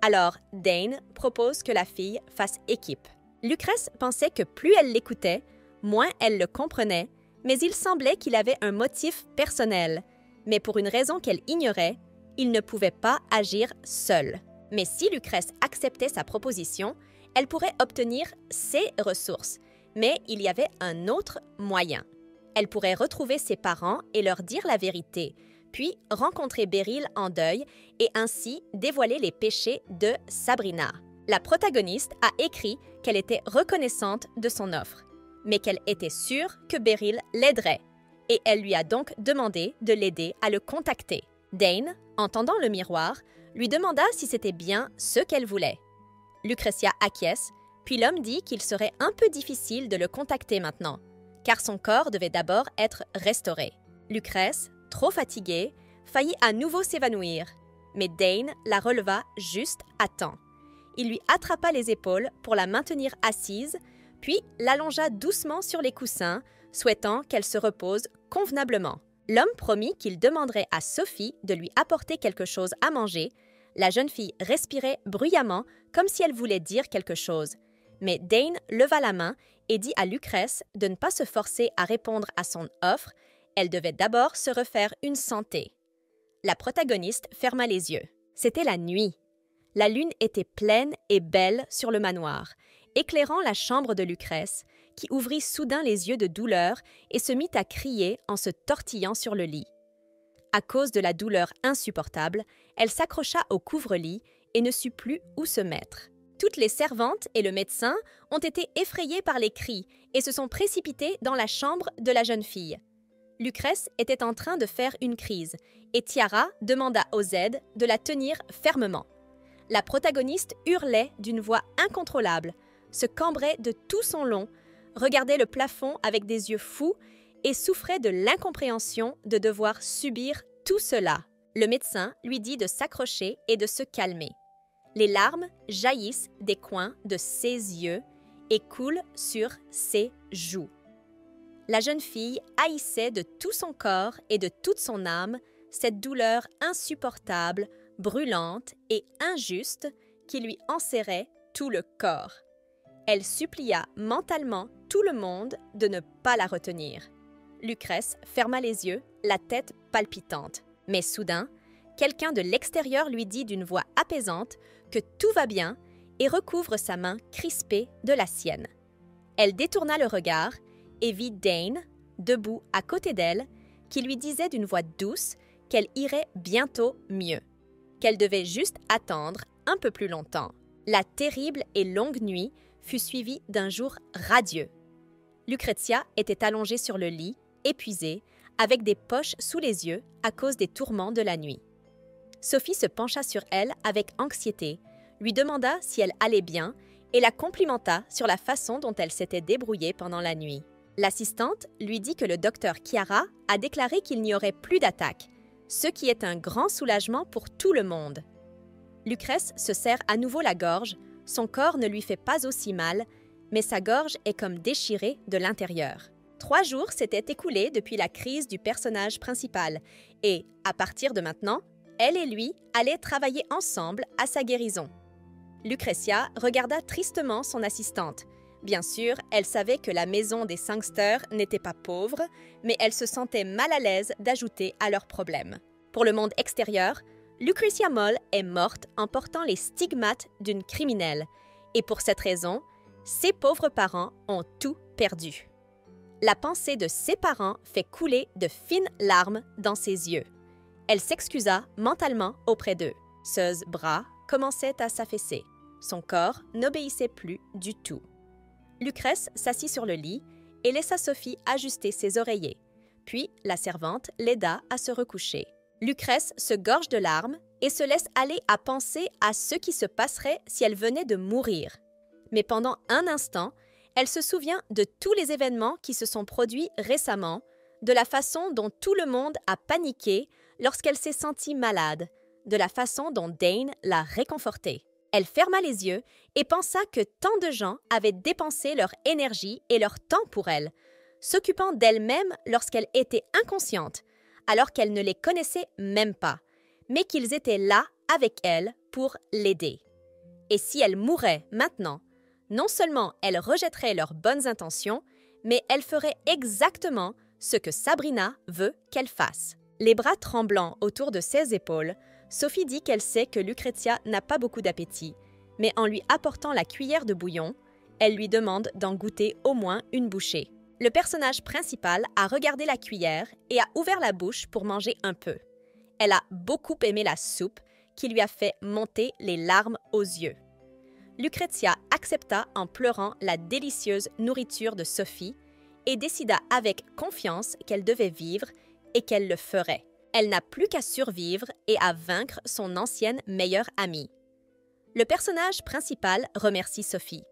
Alors, Dane propose que la fille fasse équipe. Lucrèce pensait que plus elle l'écoutait, moins elle le comprenait, mais il semblait qu'il avait un motif personnel. Mais pour une raison qu'elle ignorait, il ne pouvait pas agir seul. Mais si Lucrèce acceptait sa proposition, elle pourrait obtenir ses ressources, mais il y avait un autre moyen. Elle pourrait retrouver ses parents et leur dire la vérité, puis rencontrer Beryl en deuil et ainsi dévoiler les péchés de Sabrina. La protagoniste a écrit qu'elle était reconnaissante de son offre, mais qu'elle était sûre que Beryl l'aiderait, et elle lui a donc demandé de l'aider à le contacter. Dane, entendant le miroir, lui demanda si c'était bien ce qu'elle voulait. Lucretia acquiesce, puis l'homme dit qu'il serait un peu difficile de le contacter maintenant, car son corps devait d'abord être restauré. Lucrèce, trop fatiguée, faillit à nouveau s'évanouir, mais Dane la releva juste à temps. Il lui attrapa les épaules pour la maintenir assise, puis l'allongea doucement sur les coussins, souhaitant qu'elle se repose convenablement. L'homme promit qu'il demanderait à Sophie de lui apporter quelque chose à manger. La jeune fille respirait bruyamment, comme si elle voulait dire quelque chose. Mais Dane leva la main et dit à Lucrèce de ne pas se forcer à répondre à son offre. Elle devait d'abord se refaire une santé. La protagoniste ferma les yeux. C'était la nuit. La lune était pleine et belle sur le manoir, éclairant la chambre de Lucrèce, qui ouvrit soudain les yeux de douleur et se mit à crier en se tortillant sur le lit. À cause de la douleur insupportable, elle s'accrocha au couvre-lit et ne sut plus où se mettre. Toutes les servantes et le médecin ont été effrayés par les cris et se sont précipités dans la chambre de la jeune fille. Lucrèce était en train de faire une crise et Tiara demanda aux aides de la tenir fermement. La protagoniste hurlait d'une voix incontrôlable, se cambrait de tout son long, regardait le plafond avec des yeux fous et souffrait de l'incompréhension de devoir subir tout cela. Le médecin lui dit de s'accrocher et de se calmer. Les larmes jaillissent des coins de ses yeux et coulent sur ses joues. La jeune fille haïssait de tout son corps et de toute son âme cette douleur insupportable, brûlante et injuste qui lui enserrait tout le corps. Elle supplia mentalement tout le monde de ne pas la retenir. Lucrèce ferma les yeux, la tête palpitante. Mais soudain, quelqu'un de l'extérieur lui dit d'une voix apaisante que tout va bien et recouvre sa main crispée de la sienne. Elle détourna le regard et vit Dane, debout à côté d'elle, qui lui disait d'une voix douce qu'elle irait bientôt mieux, qu'elle devait juste attendre un peu plus longtemps. La terrible et longue nuit fut suivie d'un jour radieux. Lucretia était allongée sur le lit, épuisée, avec des poches sous les yeux à cause des tourments de la nuit. Sophie se pencha sur elle avec anxiété, lui demanda si elle allait bien et la complimenta sur la façon dont elle s'était débrouillée pendant la nuit. L'assistante lui dit que le docteur Chiara a déclaré qu'il n'y aurait plus d'attaque, ce qui est un grand soulagement pour tout le monde. Lucrèce se serre à nouveau la gorge, son corps ne lui fait pas aussi mal, mais sa gorge est comme déchirée de l'intérieur. 3 jours s'étaient écoulés depuis la crise du personnage principal et, à partir de maintenant, elle et lui allaient travailler ensemble à sa guérison. Lucretia regarda tristement son assistante. Bien sûr, elle savait que la maison des Sangster n'était pas pauvre, mais elle se sentait mal à l'aise d'ajouter à leurs problèmes. Pour le monde extérieur, Lucretia Mole est morte en portant les stigmates d'une criminelle, et pour cette raison, ses pauvres parents ont tout perdu. La pensée de ses parents fait couler de fines larmes dans ses yeux. Elle s'excusa mentalement auprès d'eux. Ses bras commençaient à s'affaisser. Son corps n'obéissait plus du tout. Lucrèce s'assit sur le lit et laissa Sophie ajuster ses oreillers. Puis la servante l'aida à se recoucher. Lucrèce se gorge de larmes et se laisse aller à penser à ce qui se passerait si elle venait de mourir. Mais pendant un instant, elle se souvient de tous les événements qui se sont produits récemment, de la façon dont tout le monde a paniqué lorsqu'elle s'est sentie malade, de la façon dont Dane l'a réconfortée. Elle ferma les yeux et pensa que tant de gens avaient dépensé leur énergie et leur temps pour elle, s'occupant d'elle-même lorsqu'elle était inconsciente, alors qu'elle ne les connaissait même pas, mais qu'ils étaient là avec elle pour l'aider. Et si elle mourait maintenant, non seulement elle rejetterait leurs bonnes intentions, mais elle ferait exactement ce que Sabrina veut qu'elle fasse. Les bras tremblants autour de ses épaules, Sophie dit qu'elle sait que Lucretia n'a pas beaucoup d'appétit, Mais en lui apportant la cuillère de bouillon, elle lui demande d'en goûter au moins une bouchée. Le personnage principal a regardé la cuillère et a ouvert la bouche pour manger un peu. Elle a beaucoup aimé la soupe qui lui a fait monter les larmes aux yeux. Lucrezia accepta en pleurant la délicieuse nourriture de Sophie et décida avec confiance qu'elle devait vivre et qu'elle le ferait. Elle n'a plus qu'à survivre et à vaincre son ancienne meilleure amie. Le personnage principal remercie Sophie.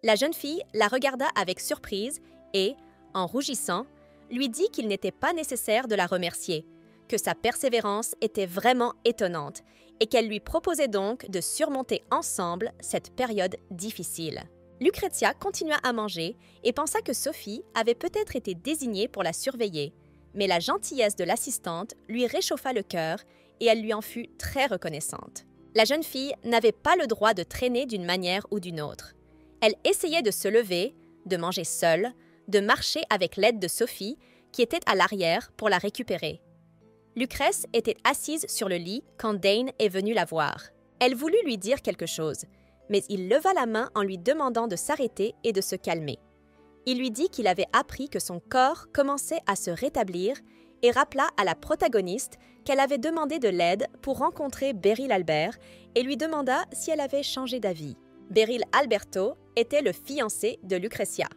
La jeune fille la regarda avec surprise et, en rougissant, lui dit qu'il n'était pas nécessaire de la remercier, que sa persévérance était vraiment étonnante et qu'elle lui proposait donc de surmonter ensemble cette période difficile. Lucrezia continua à manger et pensa que Sophie avait peut-être été désignée pour la surveiller, mais la gentillesse de l'assistante lui réchauffa le cœur et elle lui en fut très reconnaissante. La jeune fille n'avait pas le droit de traîner d'une manière ou d'une autre. Elle essayait de se lever, de manger seule, de marcher avec l'aide de Sophie, qui était à l'arrière pour la récupérer. Lucrèce était assise sur le lit quand Dane est venu la voir. Elle voulut lui dire quelque chose, mais il leva la main en lui demandant de s'arrêter et de se calmer. Il lui dit qu'il avait appris que son corps commençait à se rétablir et rappela à la protagoniste qu'elle avait demandé de l'aide pour rencontrer Beryl Albert et lui demanda si elle avait changé d'avis. Beryl Alberto était le fiancé de Lucrezia.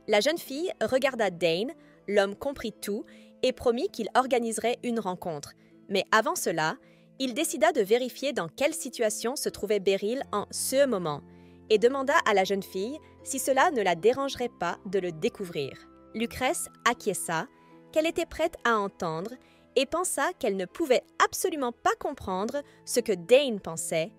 La jeune fille regarda Dane, l'homme comprit tout et promit qu'il organiserait une rencontre. Mais avant cela, il décida de vérifier dans quelle situation se trouvait Beryl en ce moment et demanda à la jeune fille si cela ne la dérangerait pas de le découvrir. Lucrèce acquiesça, qu'elle était prête à entendre et pensa qu'elle ne pouvait absolument pas comprendre ce que Dane pensait.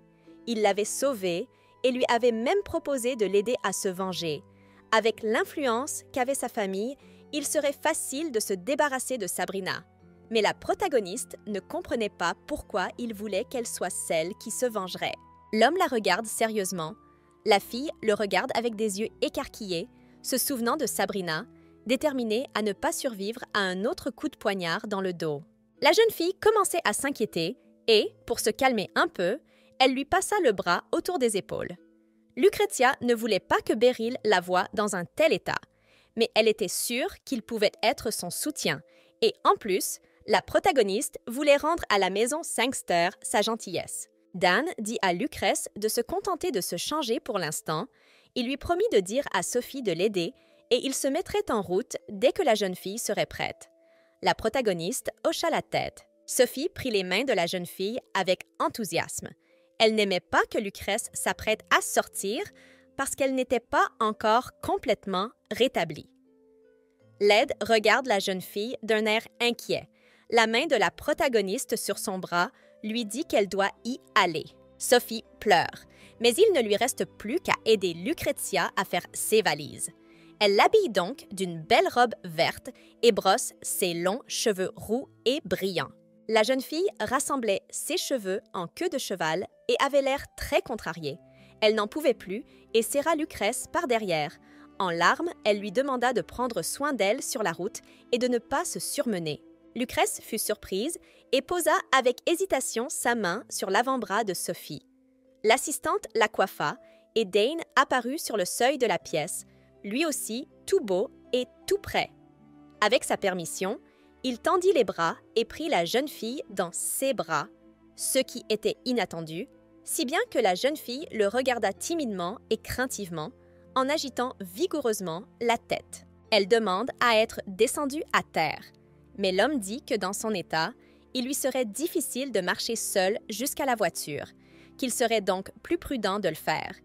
Il l'avait sauvée et lui avait même proposé de l'aider à se venger. Avec l'influence qu'avait sa famille, il serait facile de se débarrasser de Sabrina. Mais la protagoniste ne comprenait pas pourquoi il voulait qu'elle soit celle qui se vengerait. L'homme la regarde sérieusement. La fille le regarde avec des yeux écarquillés, se souvenant de Sabrina, déterminée à ne pas survivre à un autre coup de poignard dans le dos. La jeune fille commençait à s'inquiéter et, pour se calmer un peu, elle lui passa le bras autour des épaules. Lucrezia ne voulait pas que Beryl la voie dans un tel état, mais elle était sûre qu'il pouvait être son soutien. Et en plus, la protagoniste voulait rendre à la maison Sangster sa gentillesse. Dan dit à Lucrèce de se contenter de se changer pour l'instant. Il lui promit de dire à Sophie de l'aider et il se mettrait en route dès que la jeune fille serait prête. La protagoniste hocha la tête. Sophie prit les mains de la jeune fille avec enthousiasme. Elle n'aimait pas que Lucrèce s'apprête à sortir parce qu'elle n'était pas encore complètement rétablie. Led regarde la jeune fille d'un air inquiet. La main de la protagoniste sur son bras lui dit qu'elle doit y aller. Sophie pleure, mais il ne lui reste plus qu'à aider Lucrezia à faire ses valises. Elle l'habille donc d'une belle robe verte et brosse ses longs cheveux roux et brillants. La jeune fille rassemblait ses cheveux en queue de cheval et avait l'air très contrariée. Elle n'en pouvait plus et serra Lucrèce par derrière. En larmes, elle lui demanda de prendre soin d'elle sur la route et de ne pas se surmener. Lucrèce fut surprise et posa avec hésitation sa main sur l'avant-bras de Sophie. L'assistante la coiffa et Dane apparut sur le seuil de la pièce, lui aussi tout beau et tout prêt. Avec sa permission, il tendit les bras et prit la jeune fille dans ses bras, ce qui était inattendu, si bien que la jeune fille le regarda timidement et craintivement, en agitant vigoureusement la tête. Elle demande à être descendue à terre, mais l'homme dit que dans son état, il lui serait difficile de marcher seul jusqu'à la voiture, qu'il serait donc plus prudent de le faire,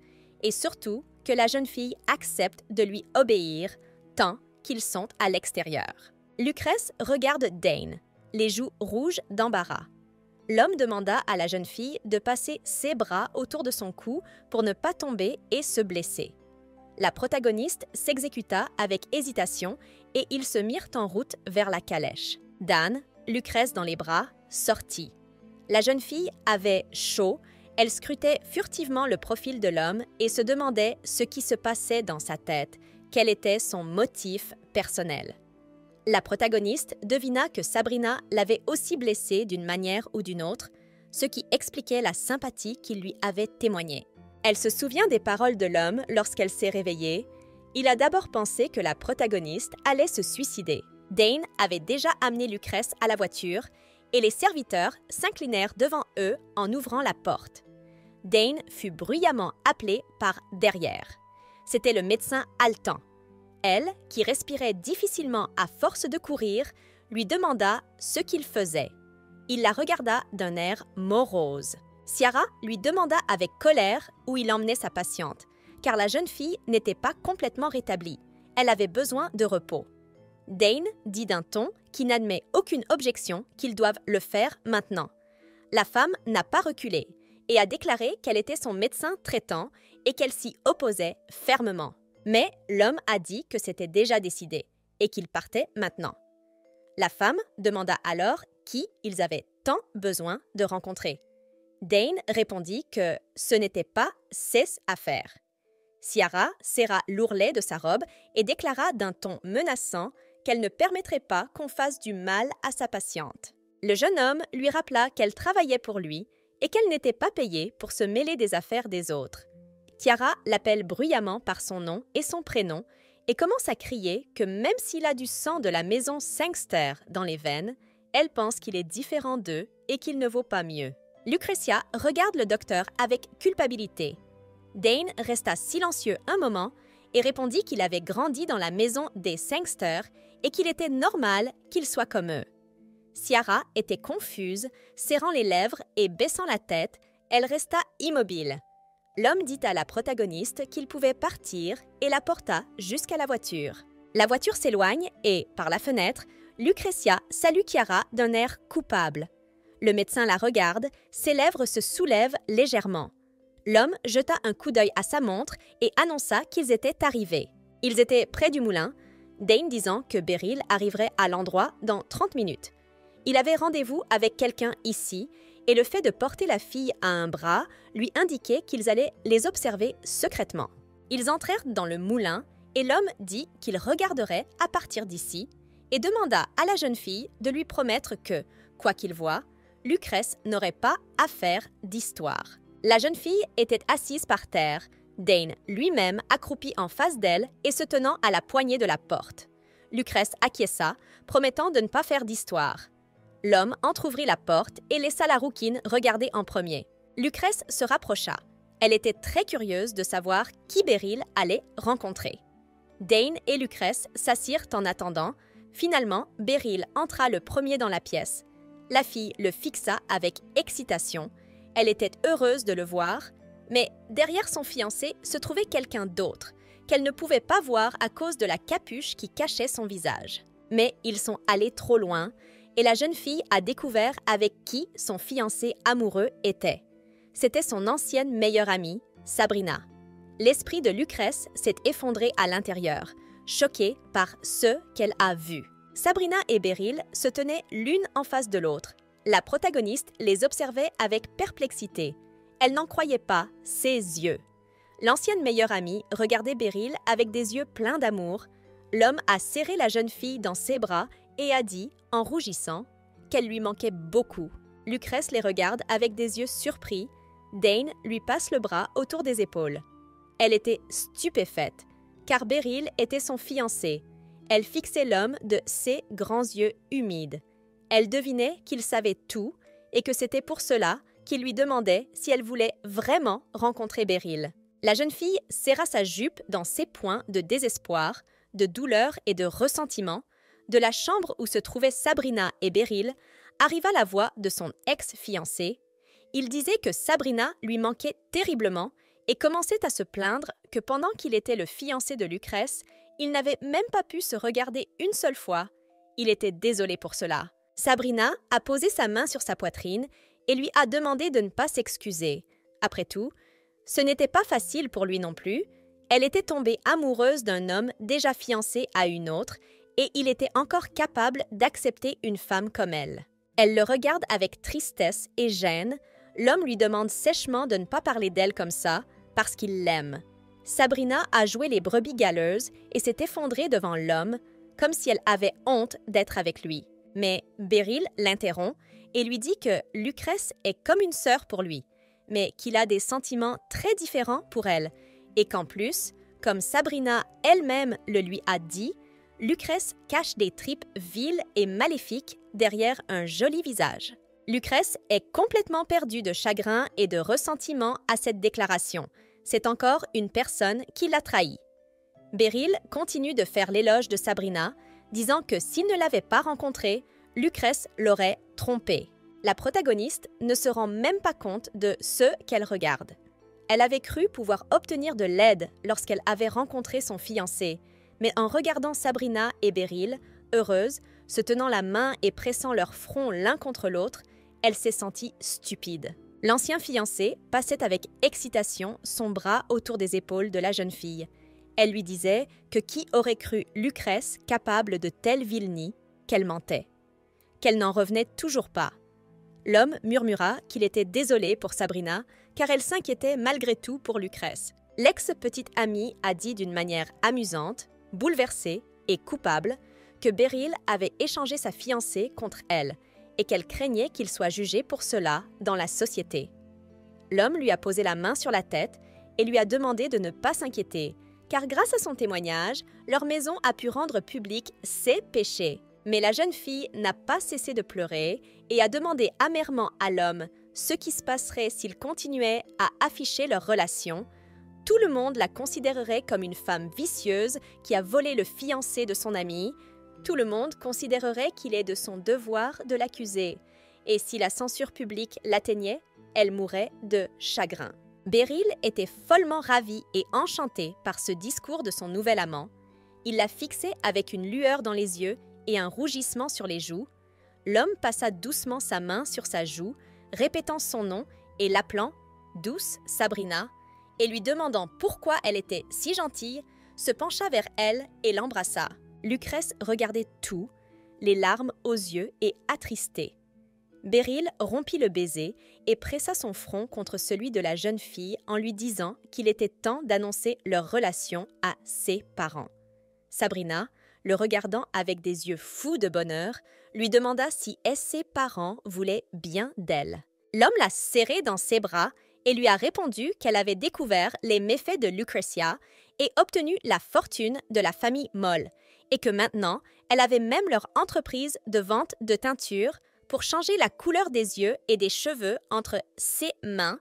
et surtout que la jeune fille accepte de lui obéir tant qu'ils sont à l'extérieur. Lucrèce regarde Dane, les joues rouges d'embarras. L'homme demanda à la jeune fille de passer ses bras autour de son cou pour ne pas tomber et se blesser. La protagoniste s'exécuta avec hésitation et ils se mirent en route vers la calèche. Dan, Lucrèce dans les bras, sortit. La jeune fille avait chaud, elle scrutait furtivement le profil de l'homme et se demandait ce qui se passait dans sa tête, quel était son motif personnel. La protagoniste devina que Sabrina l'avait aussi blessée d'une manière ou d'une autre, ce qui expliquait la sympathie qu'il lui avait témoignée. Elle se souvient des paroles de l'homme lorsqu'elle s'est réveillée. Il a d'abord pensé que la protagoniste allait se suicider. Dane avait déjà amené Lucrèce à la voiture et les serviteurs s'inclinèrent devant eux en ouvrant la porte. Dane fut bruyamment appelé par derrière. C'était le médecin haletant. Elle, qui respirait difficilement à force de courir, lui demanda ce qu'il faisait. Il la regarda d'un air morose. Ciara lui demanda avec colère où il emmenait sa patiente, car la jeune fille n'était pas complètement rétablie. Elle avait besoin de repos. Dane dit d'un ton qui n'admet aucune objection qu'ils doivent le faire maintenant. La femme n'a pas reculé et a déclaré qu'elle était son médecin traitant et qu'elle s'y opposait fermement. Mais l'homme a dit que c'était déjà décidé et qu'il partait maintenant. La femme demanda alors qui ils avaient tant besoin de rencontrer. Dane répondit que ce n'était pas ses affaires. Ciara serra l'ourlet de sa robe et déclara d'un ton menaçant qu'elle ne permettrait pas qu'on fasse du mal à sa patiente. Le jeune homme lui rappela qu'elle travaillait pour lui et qu'elle n'était pas payée pour se mêler des affaires des autres. Ciara l'appelle bruyamment par son nom et son prénom et commence à crier que même s'il a du sang de la maison Sangster dans les veines, elle pense qu'il est différent d'eux et qu'il ne vaut pas mieux. Lucretia regarde le docteur avec culpabilité. Dane resta silencieux un moment et répondit qu'il avait grandi dans la maison des Sangster et qu'il était normal qu'il soit comme eux. Ciara était confuse, serrant les lèvres et baissant la tête, elle resta immobile. L'homme dit à la protagoniste qu'il pouvait partir et la porta jusqu'à la voiture. La voiture s'éloigne et, par la fenêtre, Lucretia salue Ciara d'un air coupable. Le médecin la regarde, ses lèvres se soulèvent légèrement. L'homme jeta un coup d'œil à sa montre et annonça qu'ils étaient arrivés. Ils étaient près du moulin, Dane disant que Beryl arriverait à l'endroit dans 30 minutes. Il avait rendez-vous avec quelqu'un ici et le fait de porter la fille à un bras lui indiquait qu'ils allaient les observer secrètement. Ils entrèrent dans le moulin et l'homme dit qu'il regarderait à partir d'ici et demanda à la jeune fille de lui promettre que, quoi qu'il voie, Lucrèce n'aurait pas à faire d'histoire. La jeune fille était assise par terre, Dane lui-même accroupi en face d'elle et se tenant à la poignée de la porte. Lucrèce acquiesça, promettant de ne pas faire d'histoire. L'homme entr'ouvrit la porte et laissa la rouquine regarder en premier. Lucrèce se rapprocha. Elle était très curieuse de savoir qui Beryl allait rencontrer. Dane et Lucrèce s'assirent en attendant. Finalement, Beryl entra le premier dans la pièce. La fille le fixa avec excitation. Elle était heureuse de le voir, mais derrière son fiancé se trouvait quelqu'un d'autre, qu'elle ne pouvait pas voir à cause de la capuche qui cachait son visage. Mais ils sont allés trop loin, et la jeune fille a découvert avec qui son fiancé amoureux était. C'était son ancienne meilleure amie, Sabrina. L'esprit de Lucrèce s'est effondré à l'intérieur, choqué par ce qu'elle a vu. Sabrina et Beryl se tenaient l'une en face de l'autre. La protagoniste les observait avec perplexité. Elle n'en croyait pas ses yeux. L'ancienne meilleure amie regardait Beryl avec des yeux pleins d'amour. L'homme a serré la jeune fille dans ses bras et a dit, en rougissant, qu'elle lui manquait beaucoup. Lucrèce les regarde avec des yeux surpris. Dane lui passe le bras autour des épaules. Elle était stupéfaite, car Beryl était son fiancé. Elle fixait l'homme de ses grands yeux humides. Elle devinait qu'il savait tout et que c'était pour cela qu'il lui demandait si elle voulait vraiment rencontrer Beryl. La jeune fille serra sa jupe dans ses poings de désespoir, de douleur et de ressentiment. De la chambre où se trouvaient Sabrina et Beryl arriva la voix de son ex-fiancé. Il disait que Sabrina lui manquait terriblement et commençait à se plaindre que pendant qu'il était le fiancé de Lucrèce, il n'avait même pas pu se regarder une seule fois. Il était désolé pour cela. Sabrina a posé sa main sur sa poitrine et lui a demandé de ne pas s'excuser. Après tout, ce n'était pas facile pour lui non plus. Elle était tombée amoureuse d'un homme déjà fiancé à une autre et il était encore capable d'accepter une femme comme elle. Elle le regarde avec tristesse et gêne. L'homme lui demande sèchement de ne pas parler d'elle comme ça parce qu'il l'aime. Sabrina a joué les brebis galeuses et s'est effondrée devant l'homme, comme si elle avait honte d'être avec lui. Mais Beryl l'interrompt et lui dit que Lucrèce est comme une sœur pour lui. mais qu'il a des sentiments très différents pour elle, et qu'en plus, comme Sabrina elle-même le lui a dit, Lucrèce cache des tripes viles et maléfiques derrière un joli visage. Lucrèce est complètement perdue de chagrin et de ressentiment à cette déclaration. C'est encore une personne qui l'a trahi. Beryl continue de faire l'éloge de Sabrina, disant que s'il ne l'avait pas rencontrée, Lucrèce l'aurait trompée. La protagoniste ne se rend même pas compte de ce qu'elle regarde. Elle avait cru pouvoir obtenir de l'aide lorsqu'elle avait rencontré son fiancé, mais en regardant Sabrina et Beryl, heureuses, se tenant la main et pressant leurs fronts l'un contre l'autre, elle s'est sentie stupide. L'ancien fiancé passait avec excitation son bras autour des épaules de la jeune fille. Elle lui disait que qui aurait cru Lucrèce capable de telle vilenie, qu'elle mentait, qu'elle n'en revenait toujours pas. L'homme murmura qu'il était désolé pour Sabrina, car elle s'inquiétait malgré tout pour Lucrèce. L'ex-petite amie a dit d'une manière amusante, bouleversée et coupable, que Beryl avait échangé sa fiancée contre elle et qu'elle craignait qu'il soit jugé pour cela dans la société. L'homme lui a posé la main sur la tête et lui a demandé de ne pas s'inquiéter, car grâce à son témoignage, leur maison a pu rendre public ses péchés. Mais la jeune fille n'a pas cessé de pleurer et a demandé amèrement à l'homme ce qui se passerait s'ils continuaient à afficher leur relation. Tout le monde la considérerait comme une femme vicieuse qui a volé le fiancé de son ami. Tout le monde considérerait qu'il est de son devoir de l'accuser. Et si la censure publique l'atteignait, elle mourrait de chagrin. Beryl était follement ravie et enchantée par ce discours de son nouvel amant. Il la fixait avec une lueur dans les yeux et un rougissement sur les joues. L'homme passa doucement sa main sur sa joue, répétant son nom et l'appelant « Douce Sabrina », et lui demandant pourquoi elle était si gentille, se pencha vers elle et l'embrassa. Lucrèce regardait tout, les larmes aux yeux et attristée. Beryl rompit le baiser et pressa son front contre celui de la jeune fille en lui disant qu'il était temps d'annoncer leur relation à ses parents. Sabrina, le regardant avec des yeux fous de bonheur, lui demanda si ses parents voulaient bien d'elle. L'homme l'a serrée dans ses bras et lui a répondu qu'elle avait découvert les méfaits de Lucretia et obtenu la fortune de la famille Moll, et que maintenant, elle avait même leur entreprise de vente de teinture pour changer la couleur des yeux et des cheveux entre ses mains.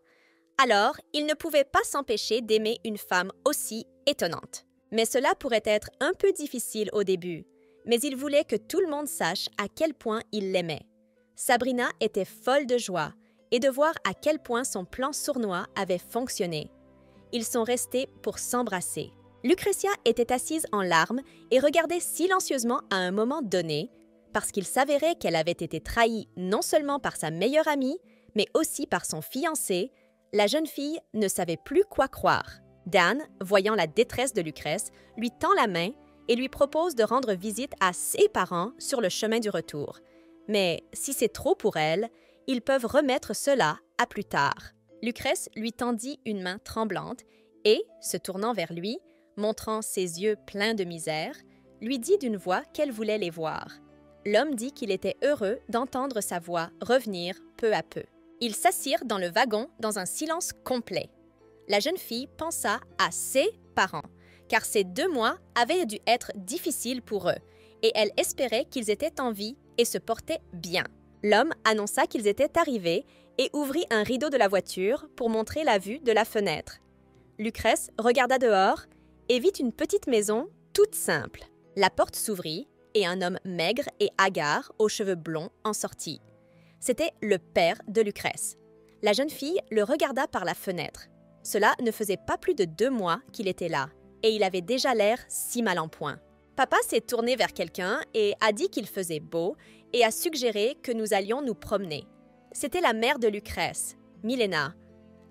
Alors, il ne pouvait pas s'empêcher d'aimer une femme aussi étonnante. Mais cela pourrait être un peu difficile au début, mais il voulait que tout le monde sache à quel point il l'aimait. Sabrina était folle de joie et de voir à quel point son plan sournois avait fonctionné. Ils sont restés pour s'embrasser. Lucretia était assise en larmes et regardait silencieusement à un moment donné, parce qu'il s'avérait qu'elle avait été trahie non seulement par sa meilleure amie, mais aussi par son fiancé. La jeune fille ne savait plus quoi croire. Dan, voyant la détresse de Lucrèce, lui tend la main et lui propose de rendre visite à ses parents sur le chemin du retour. Mais si c'est trop pour elle, ils peuvent remettre cela à plus tard. Lucrèce lui tendit une main tremblante et, se tournant vers lui, montrant ses yeux pleins de misère, lui dit d'une voix qu'elle voulait les voir. L'homme dit qu'il était heureux d'entendre sa voix revenir peu à peu. Ils s'assirent dans le wagon dans un silence complet. La jeune fille pensa à ses parents, car ces 2 mois avaient dû être difficiles pour eux, et elle espérait qu'ils étaient en vie et se portaient bien. L'homme annonça qu'ils étaient arrivés et ouvrit un rideau de la voiture pour montrer la vue de la fenêtre. Lucrèce regarda dehors et vit une petite maison toute simple. La porte s'ouvrit et un homme maigre et hagard aux cheveux blonds en sortit. C'était le père de Lucrèce. La jeune fille le regarda par la fenêtre. Cela ne faisait pas plus de 2 mois qu'il était là, et il avait déjà l'air si mal en point. Papa s'est tourné vers quelqu'un et a dit qu'il faisait beau et a suggéré que nous allions nous promener. C'était la mère de Lucrèce, Milena.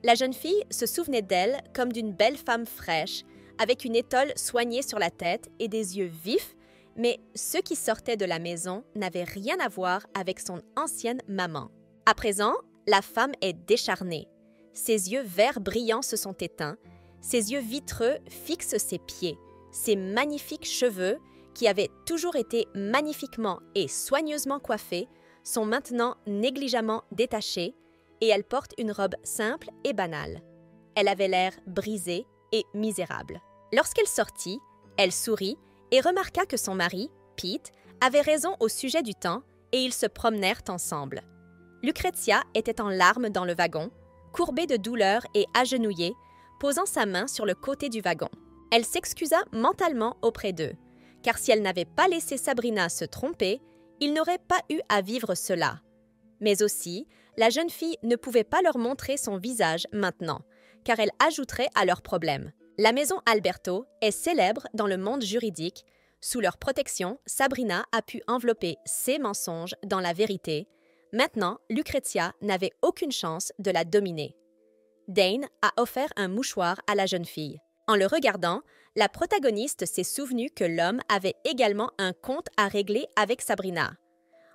La jeune fille se souvenait d'elle comme d'une belle femme fraîche, avec une étole soignée sur la tête et des yeux vifs, mais ce qui sortait de la maison n'avait rien à voir avec son ancienne maman. À présent, la femme est décharnée. Ses yeux verts brillants se sont éteints, ses yeux vitreux fixent ses pieds, ses magnifiques cheveux, qui avaient toujours été magnifiquement et soigneusement coiffés, sont maintenant négligemment détachés, et elle porte une robe simple et banale. Elle avait l'air brisée et misérable. Lorsqu'elle sortit, elle sourit et remarqua que son mari, Pete, avait raison au sujet du temps et ils se promenèrent ensemble. Lucrezia était en larmes dans le wagon, courbée de douleur et agenouillée, posant sa main sur le côté du wagon. Elle s'excusa mentalement auprès d'eux, car si elle n'avait pas laissé Sabrina se tromper, il n'aurait pas eu à vivre cela. Mais aussi, la jeune fille ne pouvait pas leur montrer son visage maintenant, car elle ajouterait à leurs problèmes. La maison Alberto est célèbre dans le monde juridique. Sous leur protection, Sabrina a pu envelopper ses mensonges dans la vérité. Maintenant, Lucrezia n'avait aucune chance de la dominer. Dane a offert un mouchoir à la jeune fille. En le regardant, la protagoniste s'est souvenue que l'homme avait également un compte à régler avec Sabrina.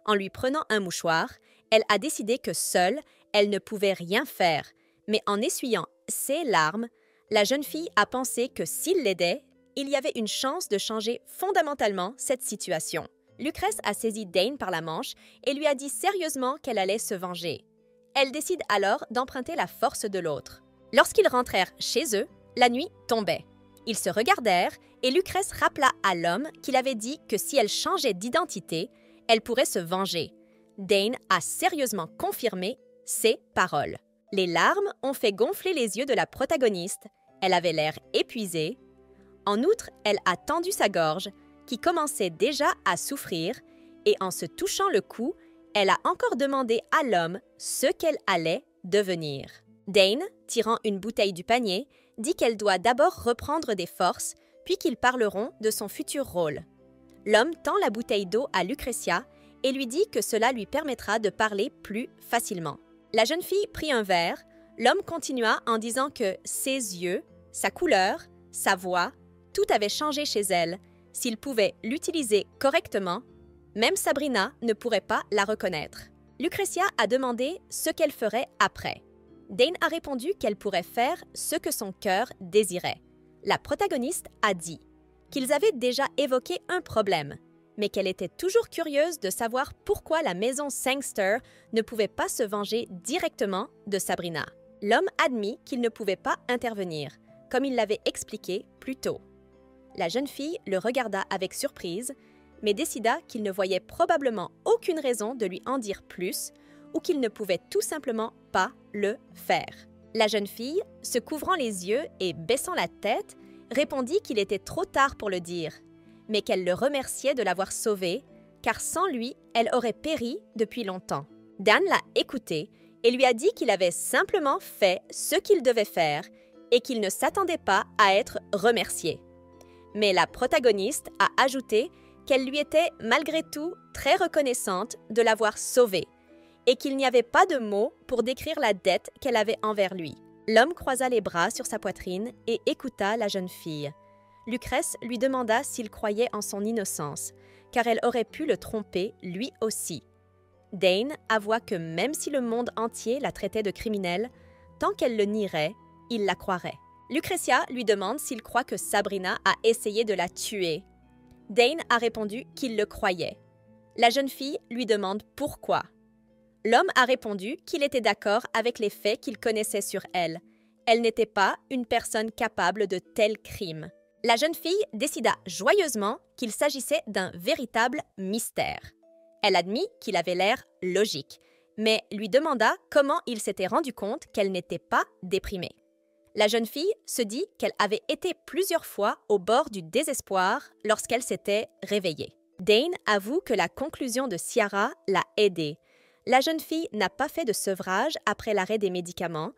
En lui prenant un mouchoir, elle a décidé que seule, elle ne pouvait rien faire, mais en essuyant ses larmes, la jeune fille a pensé que s'il l'aidait, il y avait une chance de changer fondamentalement cette situation. Lucrèce a saisi Dane par la manche et lui a dit sérieusement qu'elle allait se venger. Elle décide alors d'emprunter la force de l'autre. Lorsqu'ils rentrèrent chez eux, la nuit tombait. Ils se regardèrent et Lucrèce rappela à l'homme qu'il avait dit que si elle changeait d'identité, elle pourrait se venger. Dane a sérieusement confirmé ses paroles. Les larmes ont fait gonfler les yeux de la protagoniste. Elle avait l'air épuisée. En outre, elle a tendu sa gorge, qui commençait déjà à souffrir, et en se touchant le cou, elle a encore demandé à l'homme ce qu'elle allait devenir. Dane, tirant une bouteille du panier, dit qu'elle doit d'abord reprendre des forces, puis qu'ils parleront de son futur rôle. L'homme tend la bouteille d'eau à Lucrezia et lui dit que cela lui permettra de parler plus facilement. La jeune fille prit un verre. L'homme continua en disant que ses yeux, sa couleur, sa voix, tout avait changé chez elle. S'il pouvait l'utiliser correctement, même Sabrina ne pourrait pas la reconnaître. Lucrezia a demandé ce qu'elle ferait après. Dane a répondu qu'elle pourrait faire ce que son cœur désirait. La protagoniste a dit qu'ils avaient déjà évoqué un problème, mais qu'elle était toujours curieuse de savoir pourquoi la maison Sangster ne pouvait pas se venger directement de Sabrina. L'homme admit qu'il ne pouvait pas intervenir, comme il l'avait expliqué plus tôt. La jeune fille le regarda avec surprise, mais décida qu'il ne voyait probablement aucune raison de lui en dire plus ou qu'il ne pouvait tout simplement pas le faire. La jeune fille, se couvrant les yeux et baissant la tête, répondit qu'il était trop tard pour le dire, mais qu'elle le remerciait de l'avoir sauvé, car sans lui, elle aurait péri depuis longtemps. Dan l'a écouté et lui a dit qu'il avait simplement fait ce qu'il devait faire et qu'il ne s'attendait pas à être remercié. Mais la protagoniste a ajouté qu'elle lui était malgré tout très reconnaissante de l'avoir sauvé et qu'il n'y avait pas de mots pour décrire la dette qu'elle avait envers lui. L'homme croisa les bras sur sa poitrine et écouta la jeune fille. Lucrèce lui demanda s'il croyait en son innocence, car elle aurait pu le tromper lui aussi. Dane avoua que même si le monde entier la traitait de criminelle, tant qu'elle le nierait, il la croirait. Lucrezia lui demande s'il croit que Sabrina a essayé de la tuer. Dane a répondu qu'il le croyait. La jeune fille lui demande pourquoi. L'homme a répondu qu'il était d'accord avec les faits qu'il connaissait sur elle. Elle n'était pas une personne capable de tels crimes. La jeune fille décida joyeusement qu'il s'agissait d'un véritable mystère. Elle admit qu'il avait l'air logique, mais lui demanda comment il s'était rendu compte qu'elle n'était pas déprimée. La jeune fille se dit qu'elle avait été plusieurs fois au bord du désespoir lorsqu'elle s'était réveillée. Dane avoue que la conclusion de Ciara l'a aidée. La jeune fille n'a pas fait de sevrage après l'arrêt des médicaments,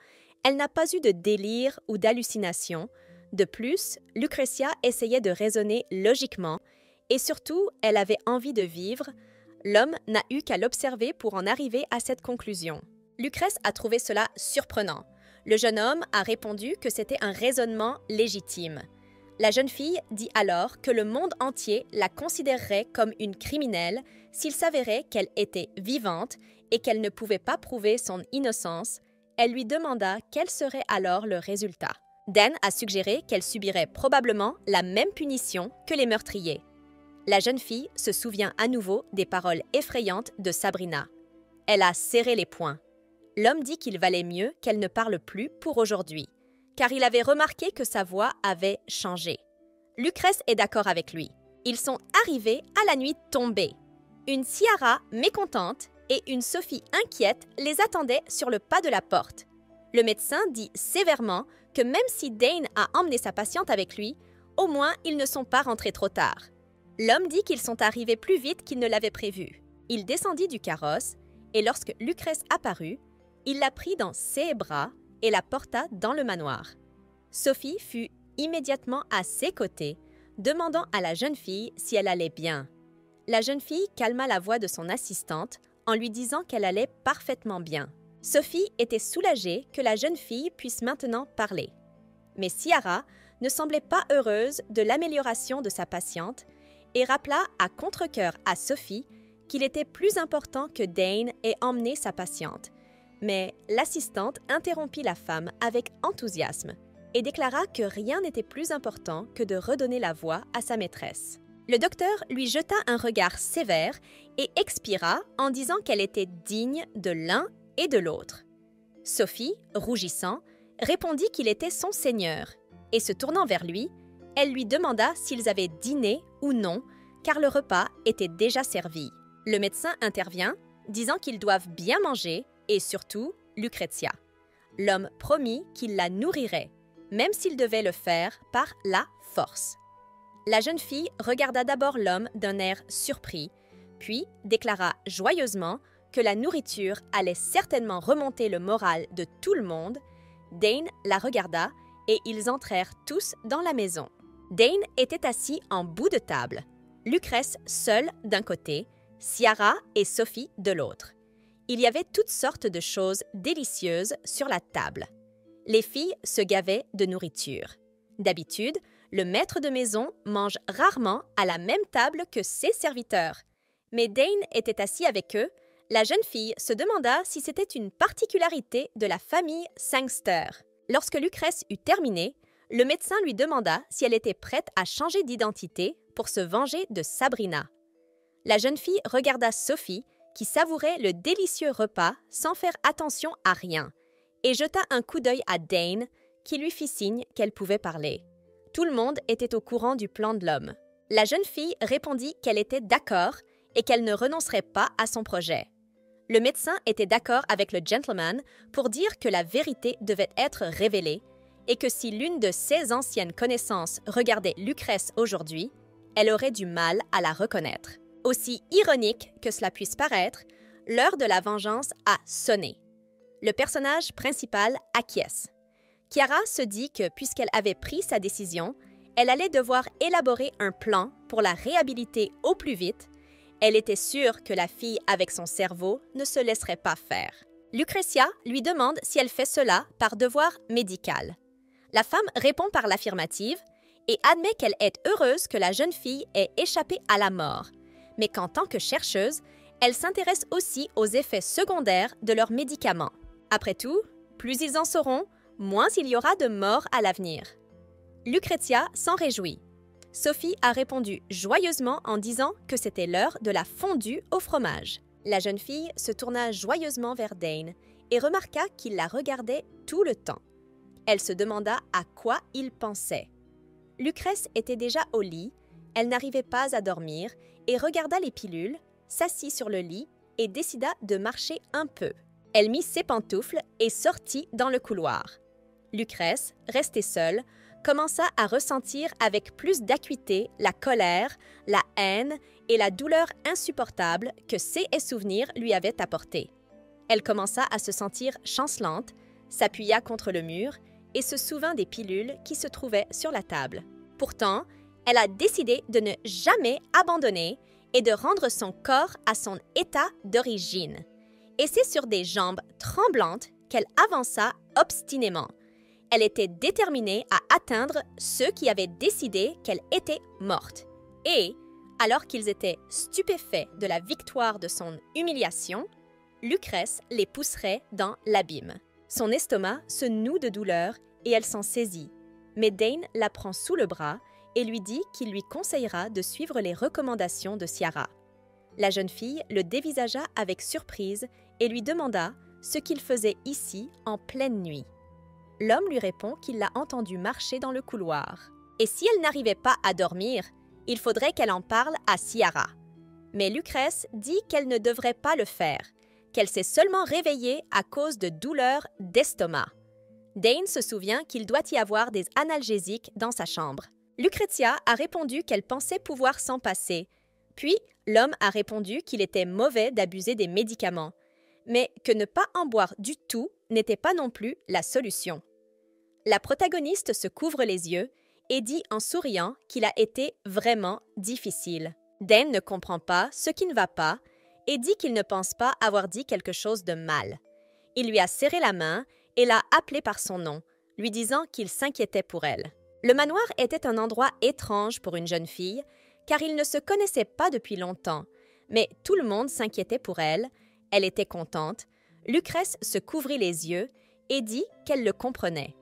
elle n'a pas eu de délire ou d'hallucination. De plus, Lucrezia essayait de raisonner logiquement et surtout, elle avait envie de vivre. L'homme n'a eu qu'à l'observer pour en arriver à cette conclusion. Lucrèce a trouvé cela surprenant. Le jeune homme a répondu que c'était un raisonnement légitime. La jeune fille dit alors que le monde entier la considérerait comme une criminelle s'il s'avérait qu'elle était vivante et qu'elle ne pouvait pas prouver son innocence. Elle lui demanda quel serait alors le résultat. Dan a suggéré qu'elle subirait probablement la même punition que les meurtriers. La jeune fille se souvient à nouveau des paroles effrayantes de Sabrina. Elle a serré les poings. L'homme dit qu'il valait mieux qu'elle ne parle plus pour aujourd'hui, car il avait remarqué que sa voix avait changé. Lucrèce est d'accord avec lui. Ils sont arrivés à la nuit tombée. Une Ciara mécontente et une Sophie inquiète les attendaient sur le pas de la porte. Le médecin dit sévèrement que même si Dane a emmené sa patiente avec lui, au moins ils ne sont pas rentrés trop tard. L'homme dit qu'ils sont arrivés plus vite qu'il ne l'avait prévu. Il descendit du carrosse et lorsque Lucrèce apparut, il la prit dans ses bras et la porta dans le manoir. Sophie fut immédiatement à ses côtés, demandant à la jeune fille si elle allait bien. La jeune fille calma la voix de son assistante en lui disant qu'elle allait parfaitement bien. Sophie était soulagée que la jeune fille puisse maintenant parler. Mais Ciara ne semblait pas heureuse de l'amélioration de sa patiente et rappela à contre-cœur à Sophie qu'il était plus important que Dane ait emmené sa patiente. Mais l'assistante interrompit la femme avec enthousiasme et déclara que rien n'était plus important que de redonner la voix à sa maîtresse. Le docteur lui jeta un regard sévère et expira en disant qu'elle était digne de l'un et de l'autre. Sophie, rougissant, répondit qu'il était son seigneur et se tournant vers lui, elle lui demanda s'ils avaient dîné ou non, car le repas était déjà servi. Le médecin intervient, disant qu'ils doivent bien manger et surtout Lucrezia. L'homme promit qu'il la nourrirait, même s'il devait le faire par la force. La jeune fille regarda d'abord l'homme d'un air surpris, puis déclara joyeusement que la nourriture allait certainement remonter le moral de tout le monde. Dane la regarda et ils entrèrent tous dans la maison. Dane était assis en bout de table, Lucrèce seule d'un côté, Ciara et Sophie de l'autre. Il y avait toutes sortes de choses délicieuses sur la table. Les filles se gavaient de nourriture. D'habitude, le maître de maison mange rarement à la même table que ses serviteurs. Mais Dane était assis avec eux. La jeune fille se demanda si c'était une particularité de la famille Sangster. Lorsque Lucrèce eut terminé, le médecin lui demanda si elle était prête à changer d'identité pour se venger de Sabrina. La jeune fille regarda Sophie, qui savourait le délicieux repas sans faire attention à rien, et jeta un coup d'œil à Dane, qui lui fit signe qu'elle pouvait parler. Tout le monde était au courant du plan de l'homme. La jeune fille répondit qu'elle était d'accord et qu'elle ne renoncerait pas à son projet. Le médecin était d'accord avec le gentleman pour dire que la vérité devait être révélée et que si l'une de ses anciennes connaissances regardait Lucrèce aujourd'hui, elle aurait du mal à la reconnaître. Aussi ironique que cela puisse paraître, l'heure de la vengeance a sonné. Le personnage principal acquiesce. Chiara se dit que puisqu'elle avait pris sa décision, elle allait devoir élaborer un plan pour la réhabiliter au plus vite. Elle était sûre que la fille avec son cerveau ne se laisserait pas faire. Lucrezia lui demande si elle fait cela par devoir médical. La femme répond par l'affirmative et admet qu'elle est heureuse que la jeune fille ait échappé à la mort, mais qu'en tant que chercheuse, elle s'intéresse aussi aux effets secondaires de leurs médicaments. Après tout, plus ils en sauront, moins il y aura de morts à l'avenir. Lucrezia s'en réjouit. Sophie a répondu joyeusement en disant que c'était l'heure de la fondue au fromage. La jeune fille se tourna joyeusement vers Dane et remarqua qu'il la regardait tout le temps. Elle se demanda à quoi il pensait. Lucrèce était déjà au lit, elle n'arrivait pas à dormir et regarda les pilules, s'assit sur le lit et décida de marcher un peu. Elle mit ses pantoufles et sortit dans le couloir. Lucrèce, restée seule, commença à ressentir avec plus d'acuité la colère, la haine et la douleur insupportable que ses souvenirs lui avaient apportés. Elle commença à se sentir chancelante, s'appuya contre le mur et se souvint des pilules qui se trouvaient sur la table. Pourtant, elle a décidé de ne jamais abandonner et de rendre son corps à son état d'origine. Et c'est sur des jambes tremblantes qu'elle avança obstinément. Elle était déterminée à atteindre ceux qui avaient décidé qu'elle était morte. Et, alors qu'ils étaient stupéfaits de la victoire de son humiliation, Lucrèce les pousserait dans l'abîme. Son estomac se noue de douleur et elle s'en saisit. Mais Dane la prend sous le bras et lui dit qu'il lui conseillera de suivre les recommandations de Ciara. La jeune fille le dévisagea avec surprise et lui demanda ce qu'il faisait ici en pleine nuit. L'homme lui répond qu'il l'a entendu marcher dans le couloir. Et si elle n'arrivait pas à dormir, il faudrait qu'elle en parle à Ciara. Mais Lucrèce dit qu'elle ne devrait pas le faire, qu'elle s'est seulement réveillée à cause de douleurs d'estomac. Dane se souvient qu'il doit y avoir des analgésiques dans sa chambre. Lucrezia a répondu qu'elle pensait pouvoir s'en passer. Puis, l'homme a répondu qu'il était mauvais d'abuser des médicaments, mais que ne pas en boire du tout n'était pas non plus la solution. La protagoniste se couvre les yeux et dit en souriant qu'il a été vraiment difficile. Dane ne comprend pas ce qui ne va pas et dit qu'il ne pense pas avoir dit quelque chose de mal. Il lui a serré la main et l'a appelée par son nom, lui disant qu'il s'inquiétait pour elle. Le manoir était un endroit étrange pour une jeune fille, car ils ne se connaissaient pas depuis longtemps, mais tout le monde s'inquiétait pour elle, elle était contente, Lucrèce se couvrit les yeux et dit qu'elle le comprenait.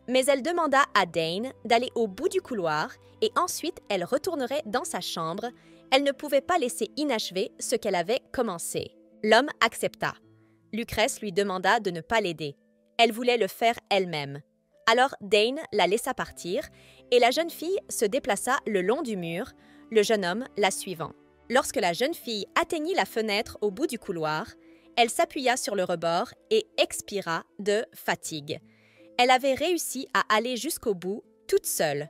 Mais elle demanda à Dane d'aller au bout du couloir et ensuite elle retournerait dans sa chambre, elle ne pouvait pas laisser inachevé ce qu'elle avait commencé. L'homme accepta. Lucrèce lui demanda de ne pas l'aider. Elle voulait le faire elle-même. Alors Dane la laissa partir et la jeune fille se déplaça le long du mur, le jeune homme la suivant. Lorsque la jeune fille atteignit la fenêtre au bout du couloir, elle s'appuya sur le rebord et expira de fatigue. Elle avait réussi à aller jusqu'au bout toute seule.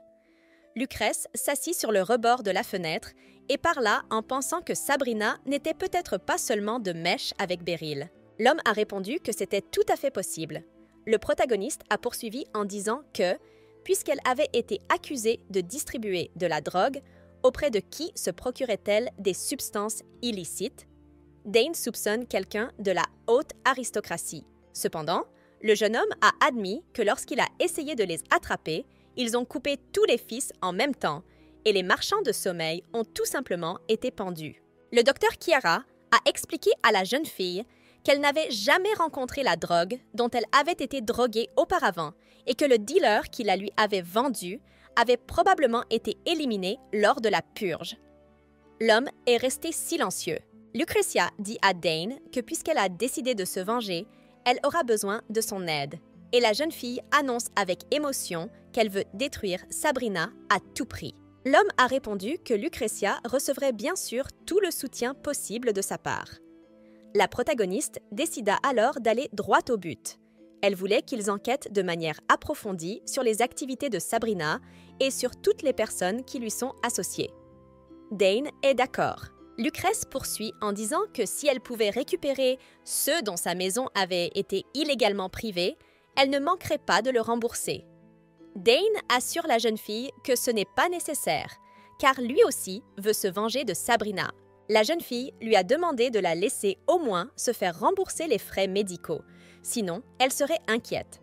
Lucrèce s'assit sur le rebord de la fenêtre et parla en pensant que Sabrina n'était peut-être pas seulement de mèche avec Beryl. L'homme a répondu que c'était tout à fait possible. Le protagoniste a poursuivi en disant que, puisqu'elle avait été accusée de distribuer de la drogue, auprès de qui se procurait-elle des substances illicites? Dane soupçonne quelqu'un de la haute aristocratie. Cependant, le jeune homme a admis que lorsqu'il a essayé de les attraper, ils ont coupé tous les fils en même temps et les marchands de sommeil ont tout simplement été pendus. Le docteur Chiara a expliqué à la jeune fille qu'elle n'avait jamais rencontré la drogue dont elle avait été droguée auparavant et que le dealer qui la lui avait vendue avait probablement été éliminé lors de la purge. L'homme est resté silencieux. Lucrezia dit à Dane que puisqu'elle a décidé de se venger, elle aura besoin de son aide. Et la jeune fille annonce avec émotion qu'elle veut détruire Sabrina à tout prix. L'homme a répondu que Lucrezia recevrait bien sûr tout le soutien possible de sa part. La protagoniste décida alors d'aller droit au but. Elle voulait qu'ils enquêtent de manière approfondie sur les activités de Sabrina et sur toutes les personnes qui lui sont associées. Dane est d'accord. Lucrèce poursuit en disant que si elle pouvait récupérer ceux dont sa maison avait été illégalement privée, elle ne manquerait pas de le rembourser. Dane assure la jeune fille que ce n'est pas nécessaire, car lui aussi veut se venger de Sabrina. La jeune fille lui a demandé de la laisser au moins se faire rembourser les frais médicaux, sinon elle serait inquiète.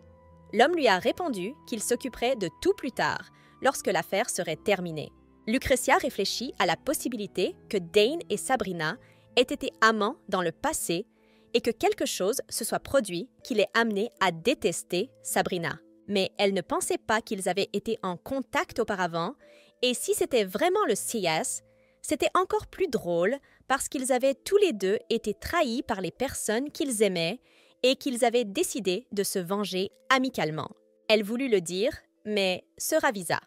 L'homme lui a répondu qu'il s'occuperait de tout plus tard, lorsque l'affaire serait terminée. Lucrezia réfléchit à la possibilité que Dane et Sabrina aient été amants dans le passé et que quelque chose se soit produit qui l'ait amené à détester Sabrina. Mais elle ne pensait pas qu'ils avaient été en contact auparavant et si c'était vraiment le CS, c'était encore plus drôle parce qu'ils avaient tous les deux été trahis par les personnes qu'ils aimaient et qu'ils avaient décidé de se venger amicalement. Elle voulut le dire, mais se ravisa.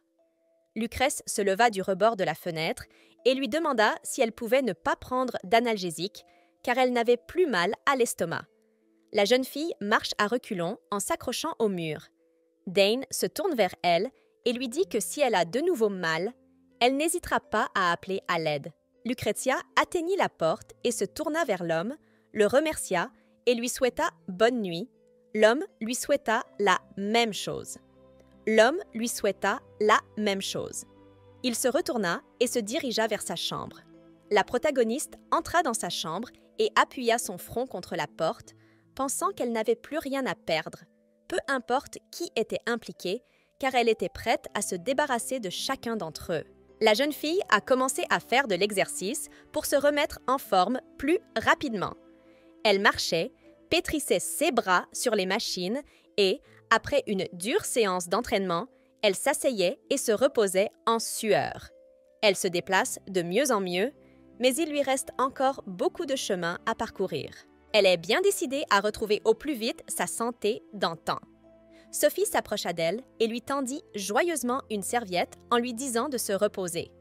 Lucrèce se leva du rebord de la fenêtre et lui demanda si elle pouvait ne pas prendre d'analgésique car elle n'avait plus mal à l'estomac. La jeune fille marche à reculons en s'accrochant au mur. Dane se tourne vers elle et lui dit que si elle a de nouveau mal, elle n'hésitera pas à appeler à l'aide. Lucrezia atteignit la porte et se tourna vers l'homme, le remercia et lui souhaita bonne nuit. L'homme lui souhaita la même chose. L'homme lui souhaita la même chose. Il se retourna et se dirigea vers sa chambre. La protagoniste entra dans sa chambre et appuya son front contre la porte, pensant qu'elle n'avait plus rien à perdre, peu importe qui était impliqué, car elle était prête à se débarrasser de chacun d'entre eux. La jeune fille a commencé à faire de l'exercice pour se remettre en forme plus rapidement. Elle marchait, pétrissait ses bras sur les machines et, après une dure séance d'entraînement, elle s'asseyait et se reposait en sueur. Elle se déplace de mieux en mieux, mais il lui reste encore beaucoup de chemin à parcourir. Elle est bien décidée à retrouver au plus vite sa santé d'antan. Sophie s'approcha d'elle et lui tendit joyeusement une serviette en lui disant de se reposer.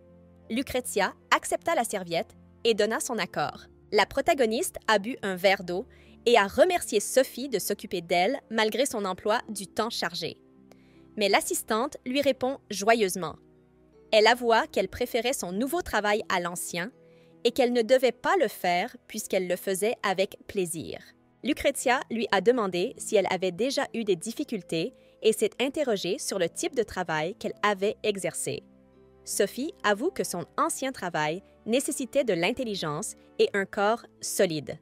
Lucrezia accepta la serviette et donna son accord. La protagoniste a bu un verre d'eau et a remercié Sophie de s'occuper d'elle malgré son emploi du temps chargé. Mais l'assistante lui répond joyeusement. Elle avoua qu'elle préférait son nouveau travail à l'ancien et qu'elle ne devait pas le faire puisqu'elle le faisait avec plaisir. Lucrezia lui a demandé si elle avait déjà eu des difficultés et s'est interrogée sur le type de travail qu'elle avait exercé. Sophie avoue que son ancien travail nécessitait de l'intelligence et un corps solide.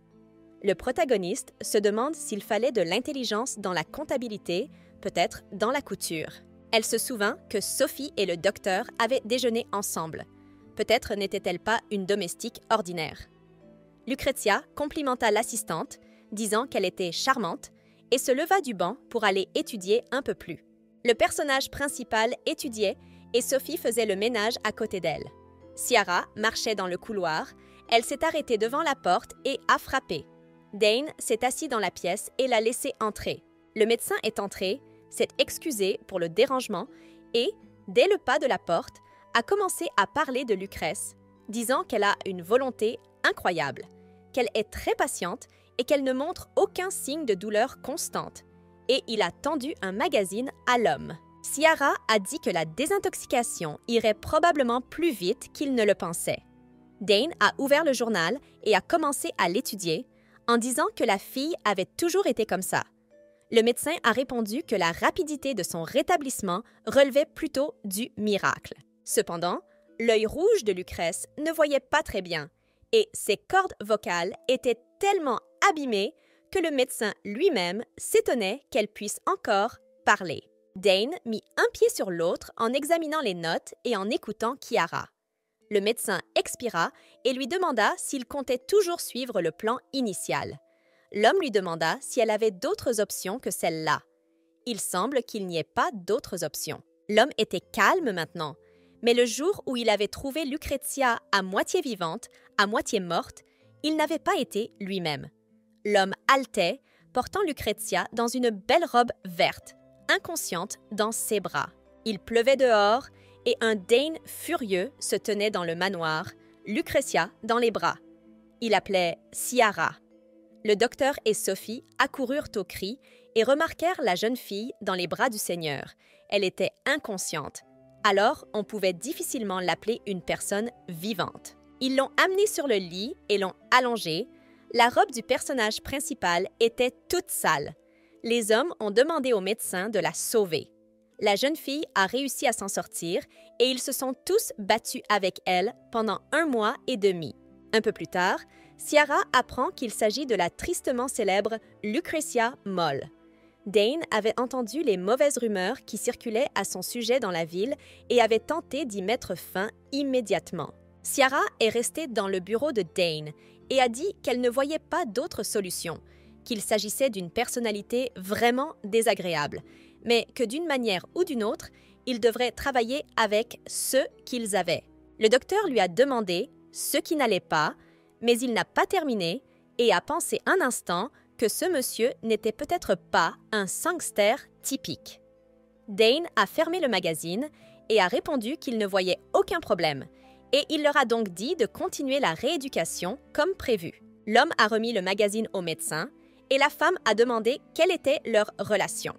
Le protagoniste se demande s'il fallait de l'intelligence dans la comptabilité, peut-être dans la couture. Elle se souvint que Sophie et le docteur avaient déjeuné ensemble. Peut-être n'était-elle pas une domestique ordinaire. Lucrezia complimenta l'assistante, disant qu'elle était charmante, et se leva du banc pour aller étudier un peu plus. Le personnage principal étudiait et Sophie faisait le ménage à côté d'elle. Ciara marchait dans le couloir, elle s'est arrêtée devant la porte et a frappé. Dane s'est assis dans la pièce et l'a laissé entrer. Le médecin est entré, s'est excusé pour le dérangement et, dès le pas de la porte, a commencé à parler de Lucrèce, disant qu'elle a une volonté incroyable, qu'elle est très patiente et qu'elle ne montre aucun signe de douleur constante. Et il a tendu un magazine à l'homme. Ciara a dit que la désintoxication irait probablement plus vite qu'il ne le pensait. Dane a ouvert le journal et a commencé à l'étudier, en disant que la fille avait toujours été comme ça. Le médecin a répondu que la rapidité de son rétablissement relevait plutôt du miracle. Cependant, l'œil rouge de Lucrèce ne voyait pas très bien et ses cordes vocales étaient tellement abîmées que le médecin lui-même s'étonnait qu'elle puisse encore parler. Dane mit un pied sur l'autre en examinant les notes et en écoutant Ciara. Le médecin expira et lui demanda s'il comptait toujours suivre le plan initial. L'homme lui demanda si elle avait d'autres options que celle-là. Il semble qu'il n'y ait pas d'autres options. L'homme était calme maintenant, mais le jour où il avait trouvé Lucrezia à moitié vivante, à moitié morte, il n'avait pas été lui-même. L'homme haletait, portant Lucrezia dans une belle robe verte, inconsciente dans ses bras. Il pleuvait dehors et un Dane furieux se tenait dans le manoir, Lucrezia dans les bras. Il appelait Ciara. Le docteur et Sophie accoururent au cri et remarquèrent la jeune fille dans les bras du Seigneur. Elle était inconsciente. Alors, on pouvait difficilement l'appeler une personne vivante. Ils l'ont amenée sur le lit et l'ont allongée. La robe du personnage principal était toute sale. Les hommes ont demandé au médecin de la sauver. La jeune fille a réussi à s'en sortir et ils se sont tous battus avec elle pendant 1 mois et demi. Un peu plus tard, Ciara apprend qu'il s'agit de la tristement célèbre Lucrezia Mol. Dane avait entendu les mauvaises rumeurs qui circulaient à son sujet dans la ville et avait tenté d'y mettre fin immédiatement. Ciara est restée dans le bureau de Dane et a dit qu'elle ne voyait pas d'autre solution, qu'il s'agissait d'une personnalité vraiment désagréable, mais que d'une manière ou d'une autre, ils devraient travailler avec ceux qu'ils avaient. Le docteur lui a demandé ce qui n'allait pas, mais il n'a pas terminé et a pensé un instant que ce monsieur n'était peut-être pas un sangster typique. Dane a fermé le magazine et a répondu qu'il ne voyait aucun problème, et il leur a donc dit de continuer la rééducation comme prévu. L'homme a remis le magazine au médecin et la femme a demandé quelle était leur relation.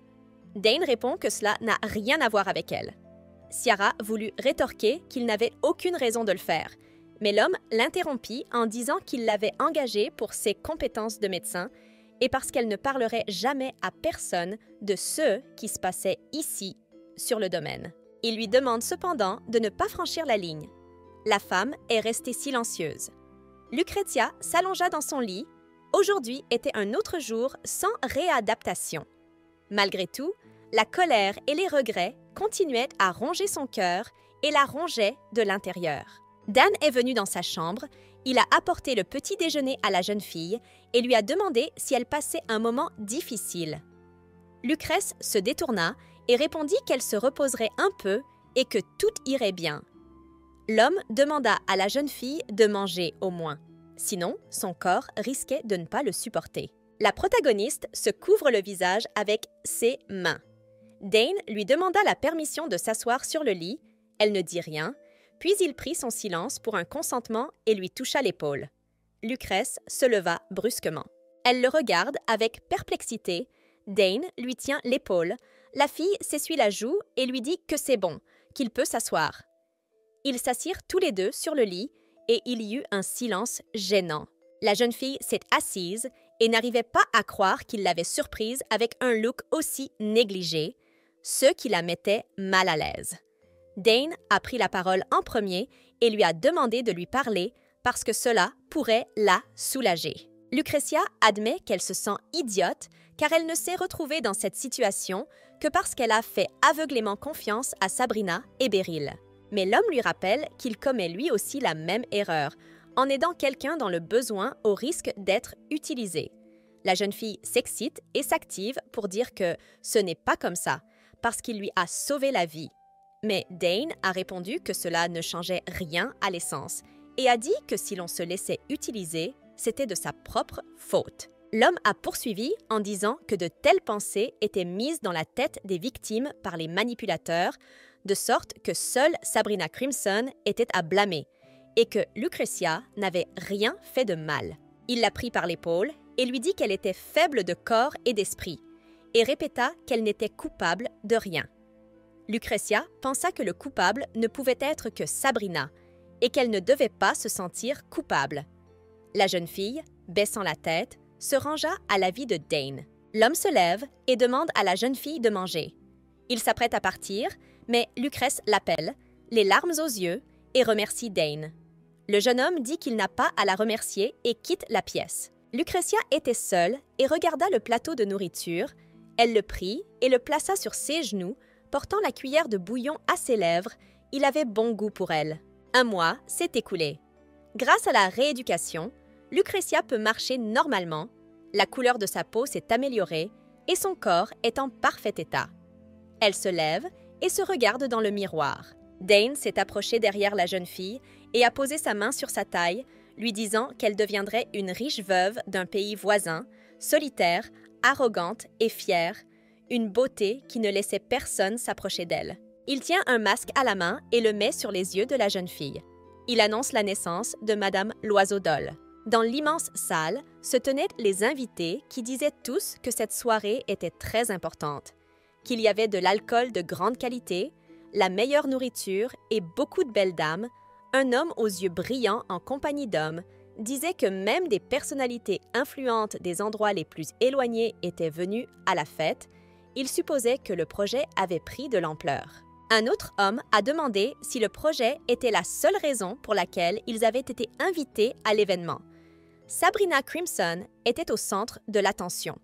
Dane répond que cela n'a rien à voir avec elle. Ciara voulut rétorquer qu'il n'avait aucune raison de le faire, mais l'homme l'interrompit en disant qu'il l'avait engagée pour ses compétences de médecin et parce qu'elle ne parlerait jamais à personne de ce qui se passait ici, sur le domaine. Il lui demande cependant de ne pas franchir la ligne. La femme est restée silencieuse. Lucrezia s'allongea dans son lit. Aujourd'hui était un autre jour sans réadaptation. Malgré tout, la colère et les regrets continuaient à ronger son cœur et la rongeaient de l'intérieur. Dan est venu dans sa chambre, il a apporté le petit déjeuner à la jeune fille et lui a demandé si elle passait un moment difficile. Lucrèce se détourna et répondit qu'elle se reposerait un peu et que tout irait bien. L'homme demanda à la jeune fille de manger au moins. Sinon, son corps risquait de ne pas le supporter. La protagoniste se couvre le visage avec ses mains. Dane lui demanda la permission de s'asseoir sur le lit. Elle ne dit rien, puis il prit son silence pour un consentement et lui toucha l'épaule. Lucrèce se leva brusquement. Elle le regarde avec perplexité. Dane lui tient l'épaule. La fille s'essuie la joue et lui dit que c'est bon, qu'il peut s'asseoir. Ils s'assirent tous les deux sur le lit et il y eut un silence gênant. La jeune fille s'est assise et n'arrivait pas à croire qu'il l'avait surprise avec un look aussi négligé, ce qui la mettait mal à l'aise. Dane a pris la parole en premier et lui a demandé de lui parler parce que cela pourrait la soulager. Lucretia admet qu'elle se sent idiote car elle ne s'est retrouvée dans cette situation que parce qu'elle a fait aveuglément confiance à Sabrina et Beryl. Mais l'homme lui rappelle qu'il commet lui aussi la même erreur, en aidant quelqu'un dans le besoin au risque d'être utilisé. La jeune fille s'excite et s'active pour dire que ce n'est pas comme ça, parce qu'il lui a sauvé la vie. Mais Dane a répondu que cela ne changeait rien à l'essence et a dit que si l'on se laissait utiliser, c'était de sa propre faute. L'homme a poursuivi en disant que de telles pensées étaient mises dans la tête des victimes par les manipulateurs, de sorte que seule Sabrina Crimson était à blâmer et que Lucretia n'avait rien fait de mal. Il la prit par l'épaule et lui dit qu'elle était faible de corps et d'esprit et répéta qu'elle n'était coupable de rien. Lucretia pensa que le coupable ne pouvait être que Sabrina et qu'elle ne devait pas se sentir coupable. La jeune fille, baissant la tête, se rangea à l'avis de Dane. L'homme se lève et demande à la jeune fille de manger. Il s'apprête à partir, mais Lucrèce l'appelle, les larmes aux yeux, et remercie Dane. Le jeune homme dit qu'il n'a pas à la remercier et quitte la pièce. Lucretia était seule et regarda le plateau de nourriture. Elle le prit et le plaça sur ses genoux, portant la cuillère de bouillon à ses lèvres. Il avait bon goût pour elle. Un mois s'est écoulé. Grâce à la rééducation, Lucretia peut marcher normalement, la couleur de sa peau s'est améliorée et son corps est en parfait état. Elle se lève et se regarde dans le miroir. Dane s'est approché derrière la jeune fille et a posé sa main sur sa taille, lui disant qu'elle deviendrait une riche veuve d'un pays voisin, solitaire, arrogante et fière, une beauté qui ne laissait personne s'approcher d'elle. Il tient un masque à la main et le met sur les yeux de la jeune fille. Il annonce la naissance de Madame Loiseau-Dol. Dans l'immense salle se tenaient les invités qui disaient tous que cette soirée était très importante, qu'il y avait de l'alcool de grande qualité, la meilleure nourriture et beaucoup de belles dames. Un homme aux yeux brillants en compagnie d'hommes disait que même des personnalités influentes des endroits les plus éloignés étaient venues à la fête. Il supposait que le projet avait pris de l'ampleur. Un autre homme a demandé si le projet était la seule raison pour laquelle ils avaient été invités à l'événement. Sabrina Crimson était au centre de l'attention.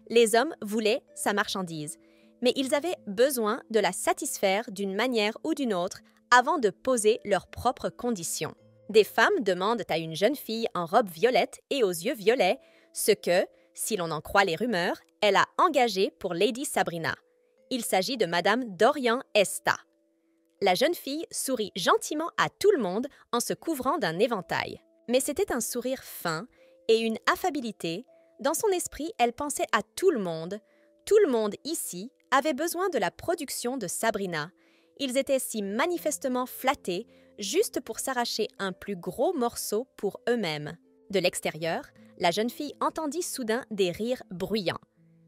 Les hommes voulaient sa marchandise, mais ils avaient besoin de la satisfaire d'une manière ou d'une autre avant de poser leurs propres conditions. Des femmes demandent à une jeune fille en robe violette et aux yeux violets ce que, si l'on en croit les rumeurs, elle a engagé pour Lady Sabrina. Il s'agit de Madame Dorian Esta. La jeune fille sourit gentiment à tout le monde en se couvrant d'un éventail. Mais c'était un sourire fin et une affabilité. Dans son esprit, elle pensait à tout le monde. Tout le monde ici avait besoin de la production de Sabrina. Ils étaient si manifestement flattés juste pour s'arracher un plus gros morceau pour eux-mêmes. De l'extérieur, la jeune fille entendit soudain des rires bruyants.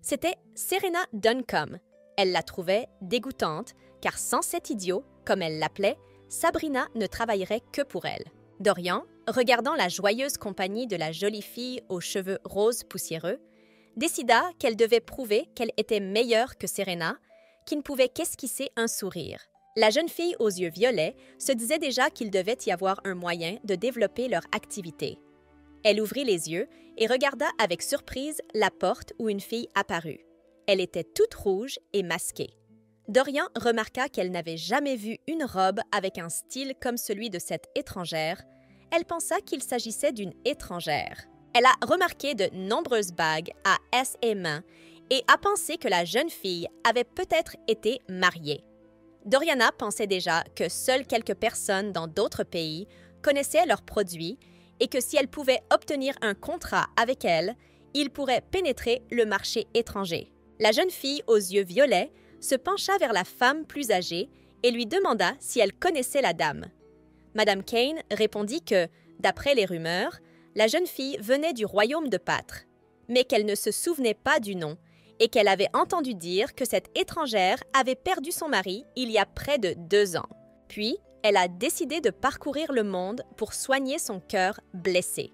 C'était Serena Duncombe. Elle la trouvait dégoûtante, car sans cet idiot, comme elle l'appelait, Sabrina ne travaillerait que pour elle. Dorian, regardant la joyeuse compagnie de la jolie fille aux cheveux roses poussiéreux, décida qu'elle devait prouver qu'elle était meilleure que Serena, qui ne pouvait qu'esquisser un sourire. La jeune fille aux yeux violets se disait déjà qu'il devait y avoir un moyen de développer leur activité. Elle ouvrit les yeux et regarda avec surprise la porte où une fille apparut. Elle était toute rouge et masquée. Dorian remarqua qu'elle n'avait jamais vu une robe avec un style comme celui de cette étrangère. Elle pensa qu'il s'agissait d'une étrangère. Elle a remarqué de nombreuses bagues à ses mains et a pensé que la jeune fille avait peut-être été mariée. Doriana pensait déjà que seules quelques personnes dans d'autres pays connaissaient leurs produits et que si elle pouvait obtenir un contrat avec elle, il pourrait pénétrer le marché étranger. La jeune fille aux yeux violets se pencha vers la femme plus âgée et lui demanda si elle connaissait la dame. Madame Kane répondit que, d'après les rumeurs, la jeune fille venait du royaume de Pâtre, mais qu'elle ne se souvenait pas du nom et qu'elle avait entendu dire que cette étrangère avait perdu son mari il y a près de 2 ans. Puis, elle a décidé de parcourir le monde pour soigner son cœur blessé.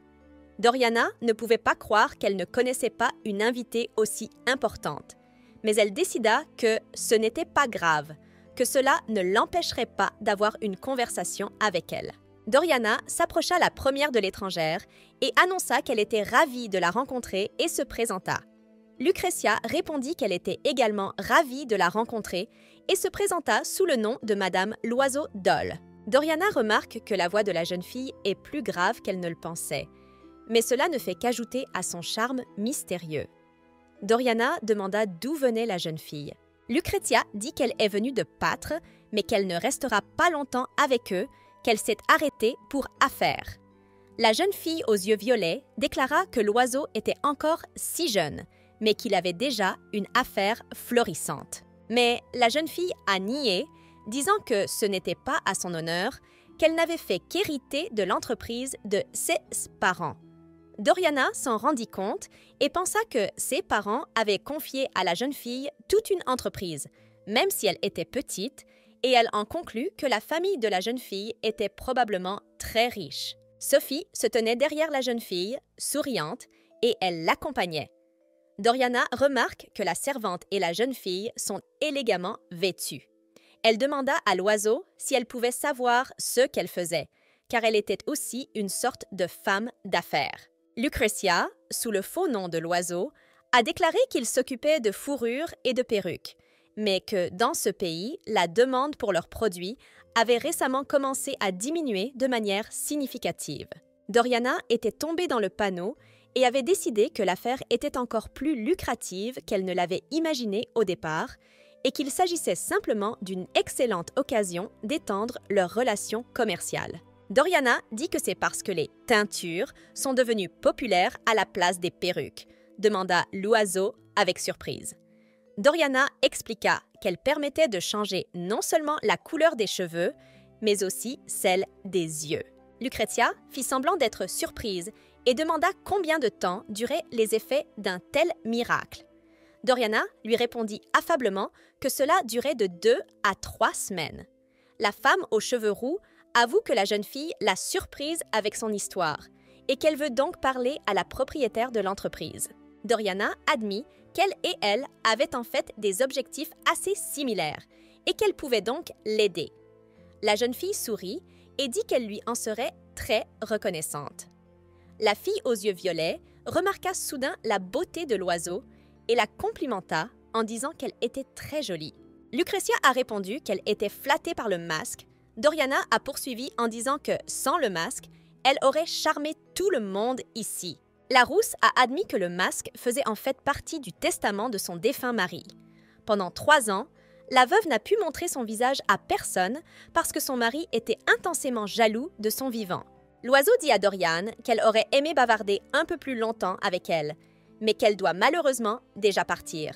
Doriana ne pouvait pas croire qu'elle ne connaissait pas une invitée aussi importante, mais elle décida que ce n'était pas grave, que cela ne l'empêcherait pas d'avoir une conversation avec elle. Doriana s'approcha la première de l'étrangère et annonça qu'elle était ravie de la rencontrer et se présenta. Lucretia répondit qu'elle était également ravie de la rencontrer et se présenta sous le nom de Madame Loiseau Dole. Doriana remarque que la voix de la jeune fille est plus grave qu'elle ne le pensait, mais cela ne fait qu'ajouter à son charme mystérieux. Doriana demanda d'où venait la jeune fille. Lucretia dit qu'elle est venue de Pâtre, mais qu'elle ne restera pas longtemps avec eux, qu'elle s'est arrêtée pour affaires. La jeune fille aux yeux violets déclara que l'oiseau était encore si jeune, mais qu'il avait déjà une affaire florissante. Mais la jeune fille a nié, disant que ce n'était pas à son honneur, qu'elle n'avait fait qu'hériter de l'entreprise de ses parents. Doriana s'en rendit compte et pensa que ses parents avaient confié à la jeune fille toute une entreprise, même si elle était petite, et elle en conclut que la famille de la jeune fille était probablement très riche. Sophie se tenait derrière la jeune fille, souriante, et elle l'accompagnait. Doriana remarque que la servante et la jeune fille sont élégamment vêtues. Elle demanda à l'oiseau si elle pouvait savoir ce qu'elle faisait, car elle était aussi une sorte de femme d'affaires. Lucretia, sous le faux nom de l'oiseau, a déclaré qu'il s'occupait de fourrures et de perruques, mais que dans ce pays, la demande pour leurs produits avait récemment commencé à diminuer de manière significative. Doriana était tombée dans le panneau et avait décidé que l'affaire était encore plus lucrative qu'elle ne l'avait imaginé au départ et qu'il s'agissait simplement d'une excellente occasion d'étendre leurs relations commerciales. Doriana dit que c'est parce que les teintures sont devenues populaires à la place des perruques, demanda l'oiseau avec surprise. Doriana expliqua qu'elle permettait de changer non seulement la couleur des cheveux, mais aussi celle des yeux. Lucretia fit semblant d'être surprise et demanda combien de temps duraient les effets d'un tel miracle. Doriana lui répondit affablement que cela durait de 2 à 3 semaines. La femme aux cheveux roux avoue que la jeune fille l'a surprise avec son histoire et qu'elle veut donc parler à la propriétaire de l'entreprise. Doriana admit qu'elle et elle avaient en fait des objectifs assez similaires et qu'elle pouvait donc l'aider. La jeune fille sourit et dit qu'elle lui en serait très reconnaissante. La fille aux yeux violets remarqua soudain la beauté de l'oiseau et la complimenta en disant qu'elle était très jolie. Lucretia a répondu qu'elle était flattée par le masque. Doriana a poursuivi en disant que, sans le masque, elle aurait charmé tout le monde ici. La rousse a admis que le masque faisait en fait partie du testament de son défunt mari. Pendant 3 ans, la veuve n'a pu montrer son visage à personne parce que son mari était intensément jaloux de son vivant. L'oiseau dit à Doriane qu'elle aurait aimé bavarder un peu plus longtemps avec elle, mais qu'elle doit malheureusement déjà partir.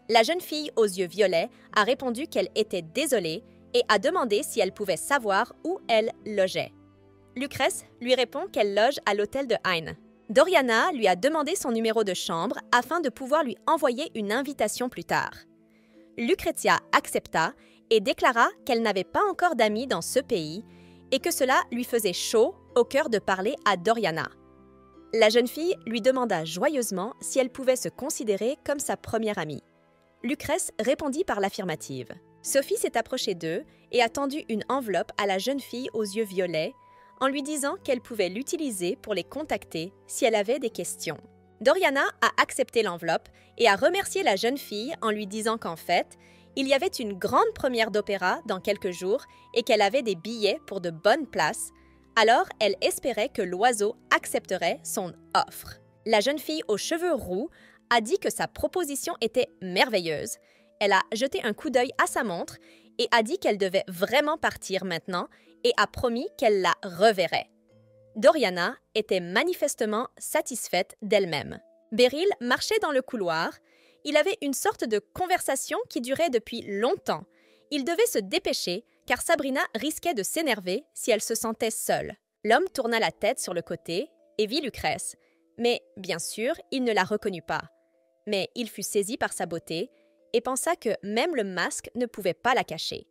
La jeune fille aux yeux violets a répondu qu'elle était désolée et a demandé si elle pouvait savoir où elle logeait. Lucrèce lui répond qu'elle loge à l'hôtel de Heine. Doriana lui a demandé son numéro de chambre afin de pouvoir lui envoyer une invitation plus tard. Lucretia accepta et déclara qu'elle n'avait pas encore d'amis dans ce pays et que cela lui faisait chaud au cœur de parler à Doriana. La jeune fille lui demanda joyeusement si elle pouvait se considérer comme sa première amie. Lucrèce répondit par l'affirmative. Sophie s'est approchée d'eux et a tendu une enveloppe à la jeune fille aux yeux violets en lui disant qu'elle pouvait l'utiliser pour les contacter si elle avait des questions. Doriana a accepté l'enveloppe et a remercié la jeune fille en lui disant qu'en fait, il y avait une grande première d'opéra dans quelques jours et qu'elle avait des billets pour de bonnes places. Alors, elle espérait que l'oiseau accepterait son offre. La jeune fille aux cheveux roux a dit que sa proposition était merveilleuse. Elle a jeté un coup d'œil à sa montre et a dit qu'elle devait vraiment partir maintenant et a promis qu'elle la reverrait. Doriana était manifestement satisfaite d'elle-même. Beryl marchait dans le couloir. Il avait une sorte de conversation qui durait depuis longtemps. Il devait se dépêcher car Sabrina risquait de s'énerver si elle se sentait seule. L'homme tourna la tête sur le côté et vit Lucrèce. Mais bien sûr, il ne la reconnut pas. Mais il fut saisi par sa beauté et pensa que même le masque ne pouvait pas la cacher.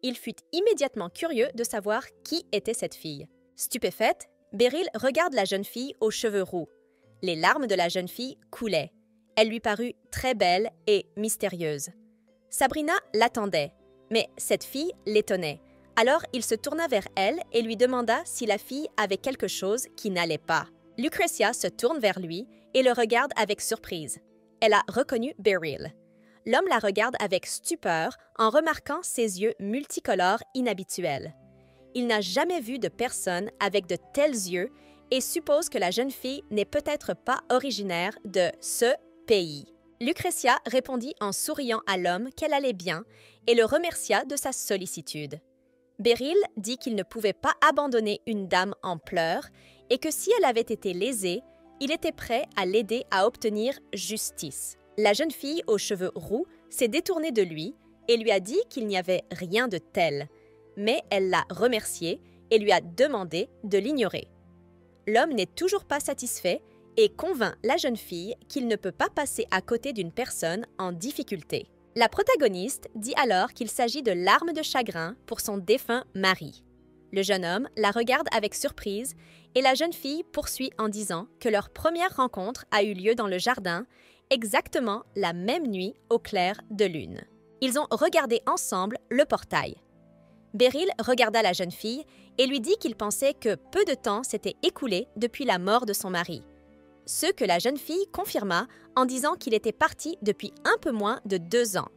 Il fut immédiatement curieux de savoir qui était cette fille. Stupéfaite, Beryl regarde la jeune fille aux cheveux roux. Les larmes de la jeune fille coulaient. Elle lui parut très belle et mystérieuse. Sabrina l'attendait, mais cette fille l'étonnait. Alors il se tourna vers elle et lui demanda si la fille avait quelque chose qui n'allait pas. Lucretia se tourne vers lui et le regarde avec surprise. Elle a reconnu Beryl. L'homme la regarde avec stupeur en remarquant ses yeux multicolores inhabituels. Il n'a jamais vu de personne avec de tels yeux et suppose que la jeune fille n'est peut-être pas originaire de ce pays. Lucretia répondit en souriant à l'homme qu'elle allait bien et le remercia de sa sollicitude. Beryl dit qu'il ne pouvait pas abandonner une dame en pleurs et que si elle avait été lésée, il était prêt à l'aider à obtenir justice. La jeune fille aux cheveux roux s'est détournée de lui et lui a dit qu'il n'y avait rien de tel, mais elle l'a remercié et lui a demandé de l'ignorer. L'homme n'est toujours pas satisfait et convainc la jeune fille qu'il ne peut pas passer à côté d'une personne en difficulté. La protagoniste dit alors qu'il s'agit de larmes de chagrin pour son défunt mari. Le jeune homme la regarde avec surprise et la jeune fille poursuit en disant que leur première rencontre a eu lieu dans le jardin, exactement la même nuit au clair de lune. Ils ont regardé ensemble le portail. Beryl regarda la jeune fille et lui dit qu'il pensait que peu de temps s'était écoulé depuis la mort de son mari. Ce que la jeune fille confirma en disant qu'il était parti depuis un peu moins de 2 ans.